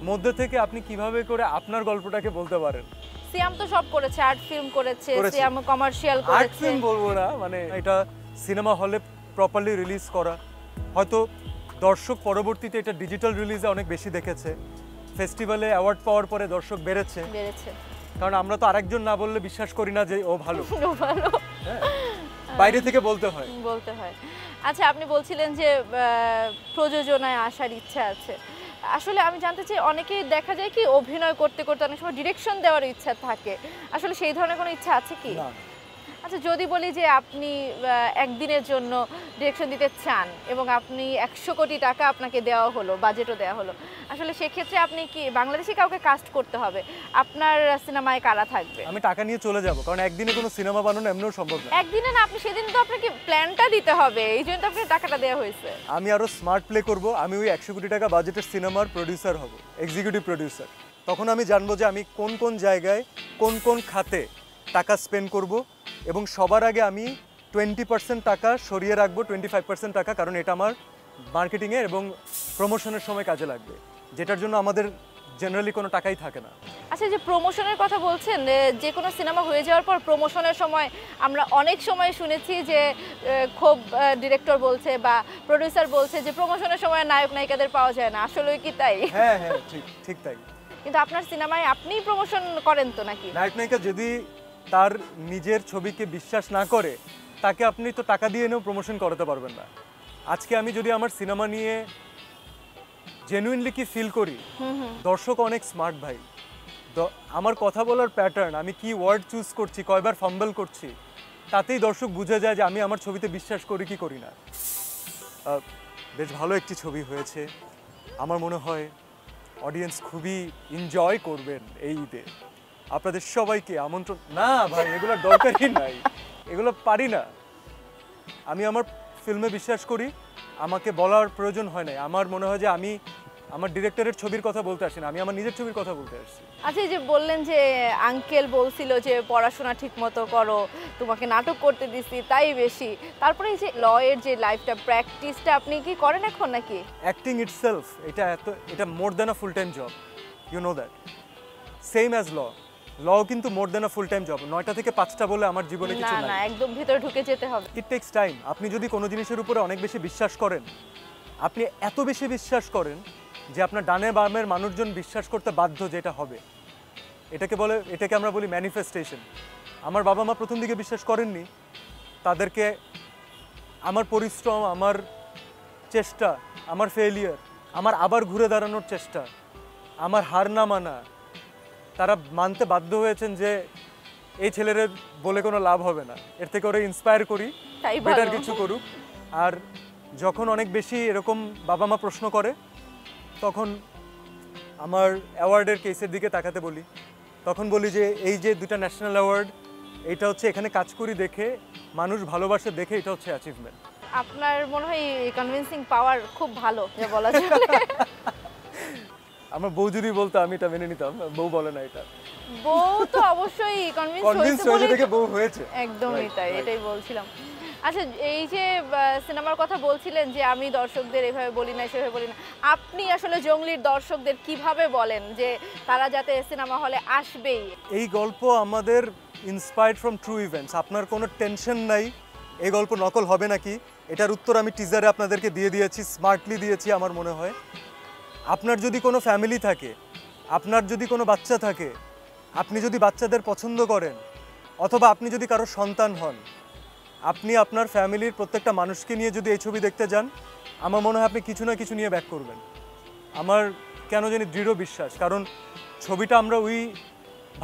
মধ্যে থেকে আপনি কিভাবে করে আপনার গল্পটাকে বলতে পারেন? সিয়াম তো সব করেছে, আর্ট ফিল্ম করেছে, করেছে। সিয়াম কমার্শিয়াল আর্ট করেছে। ফিল্ম বলবো না, মানে এটা সিনেমা হলে প্রপারলি রিলিজ করা, হয়তো দর্শক পরবর্তীতে এটা ডিজিটাল রিলিজে অনেক বেশি দেখেছে, ফেস্টিভ্যালে অ্যাওয়ার্ড পাওয়ার পরে দর্শক বেড়েছে, কারণ আমরা তো আরেকজন না বললে বিশ্বাস করি না যে ও ভালো, হ্যাঁ, বাইরে থেকে বলতে হয়। আচ্ছা, আপনি বলছিলেন যে প্রযোজনায় আসার ইচ্ছা আছে। আসলে আমি জানতে চাই, অনেকেই দেখা যায় কি অভিনয় করতে করতে অনেক সময় ডিরেকশন দেওয়ার ইচ্ছা থাকে, আসলে সেই ধরনের কোনো ইচ্ছা আছে কি? না। আচ্ছা, যদি বলি যে আপনি একদিনের জন্য ডিরেকশন দিতে চান এবং আপনি 100 কোটি টাকা আপনাকে দেওয়া হলো, বাজেটও দেওয়া হলো, আসলে সেক্ষেত্রে আপনি কি বাংলাদেশি কাউকে কাস্ট করতে হবে? আপনার সিনেমায় কারা থাকবে? আমি টাকা নিয়ে চলে যাব, কারণ একদিনে কোনো সিনেমা বানানো এমনিও সম্ভব না। একদিনে না, আপনি সেদিন তো আপনাকে প্ল্যানটা দিতে হবে, এই জন্য তো আপনাকে টাকাটা দেওয়া হয়েছে। আমি আরো স্মার্ট প্লে করব, আমি ওই 100 কোটি টাকা বাজেটের সিনেমার প্রোডিউসার হব, এক্সিকিউটিভ প্রোডিউসার। তখন আমি জানবো যে আমি কোন কোন জায়গায় কোন কোন খাতে টাকা স্পেন্ড করব এবং সবার আগে আমি 20% টাকা সরিয়ে রাখবো, 25% টাকা, কারণ এটা আমার মার্কেটিংয়ে এবং প্রমোশনের সময় কাজে লাগবে, যেটার জন্য আমাদের জেনারেলি কোনো টাকাই থাকে না। আচ্ছা, যে প্রমোশনের কথা বলছেন, যে কোনো সিনেমা হয়ে যাওয়ার পর প্রমোশনের সময় আমরা অনেক সময় শুনেছি যে খুব ডিরেক্টর বলছে বা প্রোডিউসার বলছে যে প্রমোশনের সময় নায়ক নায়িকাদের পাওয়া যায় না, আসলে কি তাই? হ্যাঁ হ্যাঁ, ঠিক ঠিক তাই। কিন্তু আপনার সিনেমায় আপনিই প্রমোশন করেন তো নাকি? নায়ক নায়িকা যদি তার নিজের ছবিকে বিশ্বাস না করে, তাকে আপনি তো টাকা দিয়ে এনেও প্রমোশন করাতে পারবেন না। আজকে আমি যদি আমার সিনেমা নিয়ে জেনুইনলি কি ফিল করি, দর্শক অনেক স্মার্ট ভাই। আমার কথা বলার প্যাটার্ন, আমি কি ওয়ার্ড চুজ করছি, কয়বার ফাম্বল করছি, তাতেই দর্শক বুঝে যায় যে আমি আমার ছবিতে বিশ্বাস করি কি করি না। বেশ ভালো একটি ছবি হয়েছে, আমার মনে হয় অডিয়েন্স খুবই এনজয় করবেন এই ঈদে। আপনাদের সবাইকে আমন্ত্রণ। না ভাই, এগুলোর দরকারই নাই, এগুলো পারি না। আমি আমার ফিল্মে বিশ্বাস করি, আমাকে বলার প্রয়োজন হয় না। আমার মনে হয় যে আমি আমার ডিরেক্টরের ছবির কথা বলতে আসি না, আমি আমার নিজের ছবির কথা বলতে আসছি। আচ্ছা, এই যে বললেন যে আঙ্কেল বলছিল যে পড়াশোনা ঠিক মতো করো, তোমাকে নাটক করতে দিছি তাই বেশি, তারপরে এই যে লয়ের যে লাইফটা প্র্যাকটিসটা আপনি কি করেন এখন নাকি? অ্যাক্টিং ইটসেলফ এটা more than a full time job, you know that. Same as law কিন্তু more than a full time job. 9টা থেকে 5টা বলে আমার জীবনে কিছু না না, নাই। একদম ভিতরে ঢুকে যেতে হবে। ইট টেকস টাইম। আপনি যদি কোনো জিনিসের উপরে অনেক বেশি বিশ্বাস করেন, আপনি এত বেশি বিশ্বাস করেন যে আপনার ডানে বামের মানুষজন বিশ্বাস করতে বাধ্য যে এটা হবে। এটাকে আমরা বলি ম্যানিফেস্টেশন। আমার বাবা মা প্রথম দিকে বিশ্বাস করেননি, তাদেরকে আমার পরিশ্রম, আমার চেষ্টা, আমার ফেলিয়ার, আমার আবার ঘুরে দাঁড়ানোর চেষ্টা, আমার হার না মানা, তারা মানতে বাধ্য হয়েছেন যে এই ছেলের বলে কোনো লাভ হবে না, এর থেকে ওরা ইন্সপায়ার করি, তাই ভালো। বেটার কিছু করুক। আর যখন অনেক বেশি এরকম বাবা মা প্রশ্ন করে, তখন আমার অ্যাওয়ার্ডের কেসের দিকে তাকাতে বলি, তখন বলি যে এই যে 2টা ন্যাশনাল অ্যাওয়ার্ড, এটা হচ্ছে এখানে কাজ করি দেখে, মানুষ ভালোবাসে দেখে, এটা হচ্ছে অ্যাচিভমেন্ট। আপনার মনে হয় কনভিন্সিং পাওয়ার খুব ভালো, যা বলা চলে। আমার বউ যদি বলতো আমি এটা মেনে নিতাম, বউ বলে না এটা। বউ তো অবশ্যই কনভিন্স হয়েছে দেখে বউ হয়েছে। একদমই তাই, এটাই বলছিলাম। আচ্ছা, এই যে সিনেমার কথা বলছিলেন যে আমি দর্শকদের এভাবে বলি না সেভাবে বলি না, আপনি আসলে জঙ্গলির দর্শকদের কিভাবে বলেন যে তারা যাতে সিনেমা হলে আসবেই? এই গল্প আমাদের ইন্সপায়ার্ড ফ্রম ট্রু ইভেন্টস। আপনার কোনো টেনশন নাই এই গল্প নকল হবে নাকি, এটার উত্তর আমি টিজারে আপনাদেরকে দিয়ে দিয়েছি, স্মার্টলি দিয়েছি আমার মনে হয়। আপনার যদি কোনো ফ্যামিলি থাকে, আপনার যদি কোনো বাচ্চা থাকে, আপনি যদি বাচ্চাদের পছন্দ করেন, অথবা আপনি যদি কারো সন্তান হন, আপনি আপনার ফ্যামিলির প্রত্যেকটা মানুষকে নিয়ে যদি এই ছবি দেখতে যান, আমার মনে হয় আপনি কিছু না কিছু নিয়ে ব্যাক করবেন। আমার কেন জানি দৃঢ় বিশ্বাস, কারণ ছবিটা আমরা ওই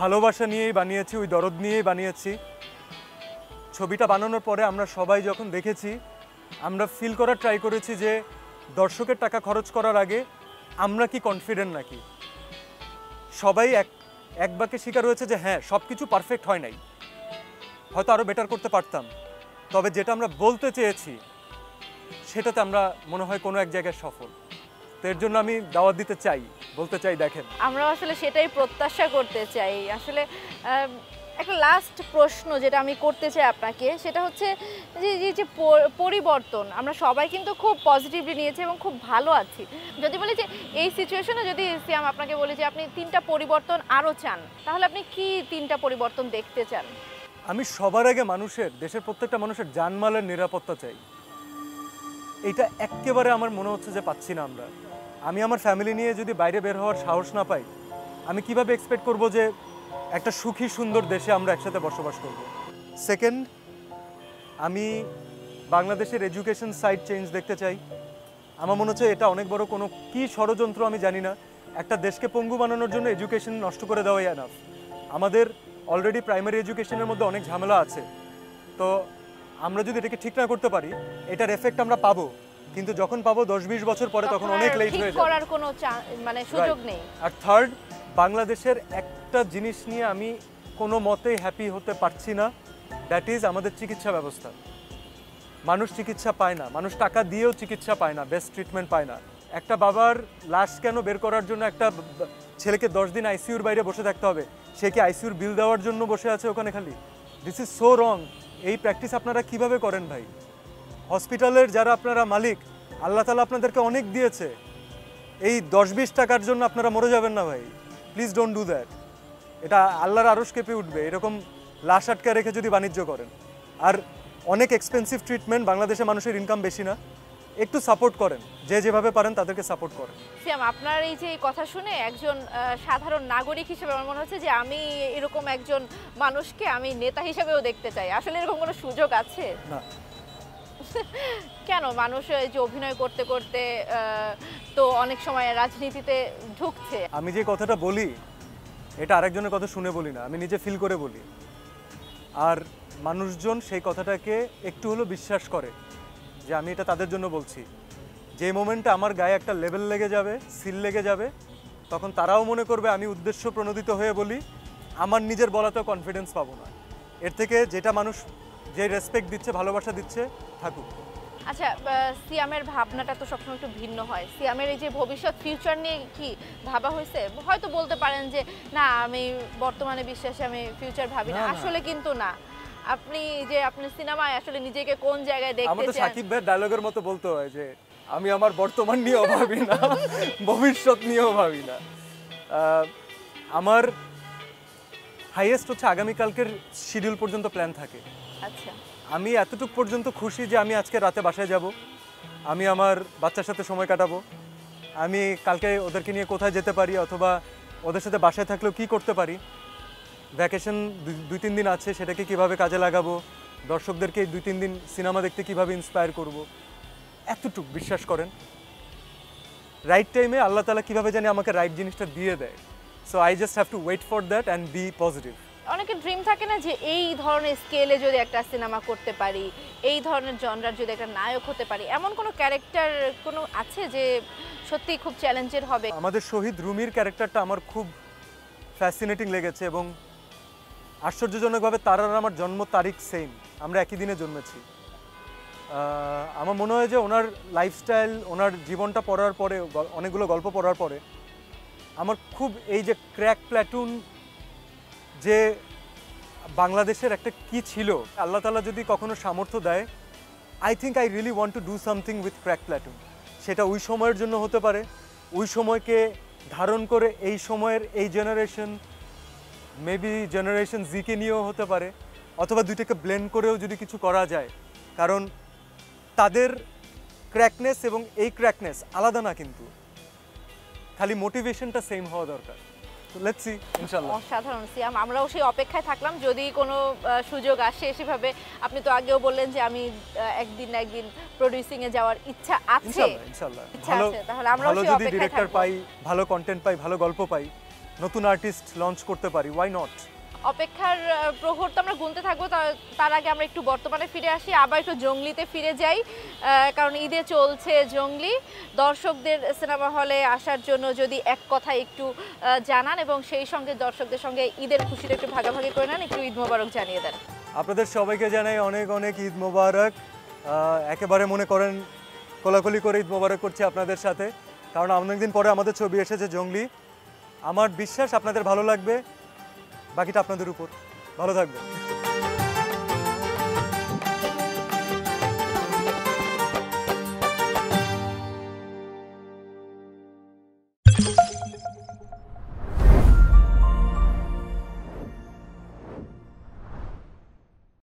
ভালোবাসা নিয়েই বানিয়েছি, ওই দরদ নিয়েই বানিয়েছি। ছবিটা বানানোর পরে আমরা সবাই যখন দেখেছি, আমরা ফিল করার ট্রাই করেছি যে দর্শকের টাকা খরচ করার আগে আমরা কি কনফিডেন্ট নাকি। সবাই এক বাক্যে স্বীকার হয়েছে যে হ্যাঁ, সব কিছু পারফেক্ট হয় নাই, হয়তো আরও বেটার করতে পারতাম, তবে যেটা আমরা বলতে চেয়েছি সেটাতে আমরা মনে হয় কোনো এক জায়গায় সফল। তো এর জন্য আমি দাওয়াত দিতে চাই, বলতে চাই দেখেন। আমরা আসলে সেটাই প্রত্যাশা করতে চাই। আসলে একটা লাস্ট প্রশ্ন যেটা আমি করতে চাই আপনাকে, সেটা হচ্ছে যে পরিবর্তন আমরা সবাই কিন্তু খুব পজিটিভলি নিয়েছি এবং খুব ভালো আছি। যদি বলি যে এই সিচুয়েশনে যদি সিয়াম আপনাকে বলি যে আপনি 3টা পরিবর্তন আরও চান, তাহলে আপনি কি 3টা পরিবর্তন দেখতে চান? আমি সবার আগে দেশের প্রত্যেকটা মানুষের জানমালের নিরাপত্তা চাই। এটা একেবারে আমার মনে হচ্ছে যে পাচ্ছি না আমরা। আমি আমার ফ্যামিলি নিয়ে যদি বাইরে বের হওয়ার সাহস না পাই, আমি কিভাবে এক্সপেক্ট করব যে একটা সুখী সুন্দর দেশে আমরা একসাথে বসবাস করব। সেকেন্ড, আমি বাংলাদেশের এডুকেশন সাইড চেঞ্জ দেখতে চাই। আমার মনে হচ্ছে এটা অনেক বড় কোনো কি ষড়যন্ত্র আমি জানি না, একটা দেশকে পঙ্গু বানানোর জন্য এডুকেশন নষ্ট করে দেওয়াই এনাফ। আমাদের অলরেডি প্রাইমারি এডুকেশনের মধ্যে অনেক ঝামেলা আছে, তো আমরা যদি এটাকে ঠিক না করতে পারি, এটার এফেক্ট আমরা পাবো, কিন্তু যখন পাবো 10-20 বছর পরে, তখন অনেক লেট হয়ে যাবে, করার কোনো মানে সুযোগ নেই। আর থার্ড, বাংলাদেশের একটা জিনিস নিয়ে আমি কোনো মতেই হ্যাপি হতে পারছি না, দ্যাট ইজ আমাদের চিকিৎসা ব্যবস্থা। মানুষ চিকিৎসা পায় না, মানুষ টাকা দিয়েও চিকিৎসা পায় না, বেস্ট ট্রিটমেন্ট পায় না। একটা বাবার লাশ কেন বের করার জন্য একটা ছেলেকে 10 দিন আইসিইউর বাইরে বসে থাকতে হবে, সে কি আইসিইউর বিল দেওয়ার জন্য বসে আছে ওখানে খালি? দিস ইজ সো রং। এই প্র্যাকটিস আপনারা কিভাবে করেন ভাই? হসপিটালের যারা আপনারা মালিক, আল্লাহ তাআলা আপনাদেরকে অনেক দিয়েছে, এই 10-20 টাকার জন্য আপনারা মরে যাবেন না ভাই। Please don't do that. এটা আল্লাহর আরশ কেঁপে উঠবে এরকম লাশ আটকা রেখে যদি বাণিজ্য করেন। আর অনেক এক্সপেন্সিভ ট্রিটমেন্ট, বাংলাদেশে মানুষের ইনকাম বেশি না, একটু সাপোর্ট করেন, যে যেভাবে পারেন তাদেরকে সাপোর্ট করেন। সিয়াম, আপনার এই যে কথা শুনে একজন সাধারণ নাগরিক হিসেবে আমার মনে হচ্ছে যে আমি এরকম একজন মানুষকে আমি নেতা হিসেবেও দেখতে চাই। আসলে এরকম কোনো সুযোগ আছে? না। কেন? মানুষ এই যে অভিনয় করতে করতে তো অনেক সময় রাজনীতিতে ঢুকছে। আমি যে কথাটা বলি এটা আরেকজনের কথা শুনে বলি না, আমি নিজে ফিল করে বলি। আর মানুষজন সেই কথাটাকে একটু হলেও বিশ্বাস করে যে আমি এটা তাদের জন্য বলছি। যে মোমেন্টে আমার গায়ে একটা লেভেল লেগে যাবে, সিল লেগে যাবে, তখন তারাও মনে করবে আমি উদ্দেশ্য প্রণোদিত হয়ে বলি, আমার নিজের বলাতেও কনফিডেন্স পাবো না। এর থেকে যেটা মানুষ যে রেসপেক্ট দিচ্ছে, ভালোবাসা দিচ্ছে, থাকুক। আচ্ছা, সিয়ামের ভাবনাটা তো সবসময় একটু ভিন্ন হয়। সিয়ামের এই যে ভবিষ্যৎ ফিউচার নিয়ে কি ভাবা হয়েছে? হয়তো বলতে পারেন যে না, আমি বর্তমানে বিশ্বাসে আমি ফিউচার ভাবি না। আসলে কিন্তু না, আপনি যে আপনি সিনেমায় আসলে নিজেকে কোন জায়গায় দেখতে আমার তো চান? সাকিব ভাইয়ের ডায়লগের মতো বলতে হয় যে আমি আমার বর্তমান নিয়েও ভাবি না, ভবিষ্যৎ নিয়েও ভাবি না। আমার হাইয়েস্ট হচ্ছে আগামীকালকের শিডিউল পর্যন্ত প্ল্যান থাকে। আচ্ছা, আমি এতটুকু পর্যন্ত খুশি যে আমি আজকে রাতে বাসায় যাব, আমি আমার বাচ্চার সাথে সময় কাটাবো, আমি কালকে ওদেরকে নিয়ে কোথায় যেতে পারি, অথবা ওদের সাথে বাসায় থাকলেও কী করতে পারি, ভ্যাকেশন 2-3 দিন আছে সেটাকে কিভাবে কাজে লাগাবো, দর্শকদেরকে এই 2-3 দিন সিনেমা দেখতে কিভাবে ইন্সপায়ার করব, এতটুকু বিশ্বাস করেন। রাইট টাইমে আল্লাহ তাআলা কীভাবে জানি আমাকে রাইট জিনিসটা দিয়ে দেয়। So I just have to wait for that and be positive. অনেকের ড্রিম থাকে না যে এই ধরনের স্কেলে যদি একটা সিনেমা করতে পারি, এই ধরনের জনরার যদি একটা নায়ক হতে পারি, এমন কোনো ক্যারেক্টার কোনো আছে যে সত্যি খুব চ্যালেঞ্জের হবে? আমাদের শহীদ রুমির ক্যারেক্টারটা আমার খুব ফ্যাসিনেটিং লেগেছে, এবং আশ্চর্যজনকভাবে তার আর আমার জন্ম তারিখ সেম, আমরা একই দিনে জন্মেছি। আমার মনে হয় যে ওনার লাইফস্টাইল, ওনার জীবনটা পড়ার পরে, অনেকগুলো গল্প পড়ার পরে আমার খুব এই যে ক্র্যাক প্ল্যাটুন যে বাংলাদেশের একটা কি ছিল, আল্লাহ তাআলা যদি কখনো সামর্থ্য দেয়, I think I really want to do something with crack platoon. সেটা ওই সময়ের জন্য হতে পারে, ওই সময়কে ধারণ করে এই সময়ের এই জেনারেশন, মেবি জেনারেশন জিকে নিয়েও হতে পারে, অথবা দুইটাকে ব্লেন্ড করেও যদি কিছু করা যায়। কারণ তাদের ক্র্যাকনেস এবং এই ক্র্যাকনেস আলাদা না, কিন্তু খালি মোটিভেশনটা সেম হওয়া দরকার। তো লেটস সি, ইনশাআল্লাহ। অসাধারণ সিয়াম, আমরাও সেই অপেক্ষায় থাকলাম যদি কোনো সুযোগ আসে সেভাবে। আপনি তো আগেও বললেন যে আমি একদিন না একদিন প্রোডিউসিং এ যাওয়ার ইচ্ছা আছে। ইনশাআল্লাহ, ইনশাআল্লাহ। ইচ্ছা ভালো, আছে, তাহলে আমরাও ভালো সেই যদি অপেক্ষায় ডিরেক্টর থাকবো। পাই, ভালো কন্টেন্ট পাই, ভালো গল্প পাই, নতুন আর্টিস্ট লঞ্চ করতে পারি, ওয়াই নট। অপেক্ষার প্রহর তো আমরা গুনতে থাকবো। তার আগে আমরা একটু বর্তমানে ফিরে আসি, আবার একটু জঙ্গলিতে ফিরে যাই, কারণ ঈদে চলছে জঙ্গলি। দর্শকদের সিনেমা হলে আসার জন্য যদি এক কথা একটু জানান, এবং সেই সঙ্গে দর্শকদের সঙ্গে ঈদের খুশিটা একটু ভাগাভাগি করে নেন, একটু ঈদ মোবারক জানিয়ে দেন। আপনাদের সবাইকে জানাই অনেক অনেক ঈদ মোবারক। একেবারে মনে করেন কোলাকুলি করে ঈদ মোবারক করছি আপনাদের সাথে, কারণ অনেকদিন পরে আমাদের ছবি এসেছে জঙ্গলি। আমার বিশ্বাস আপনাদের ভালো লাগবে, বাকিটা আপনাদের উপর। ভালো থাকবেন।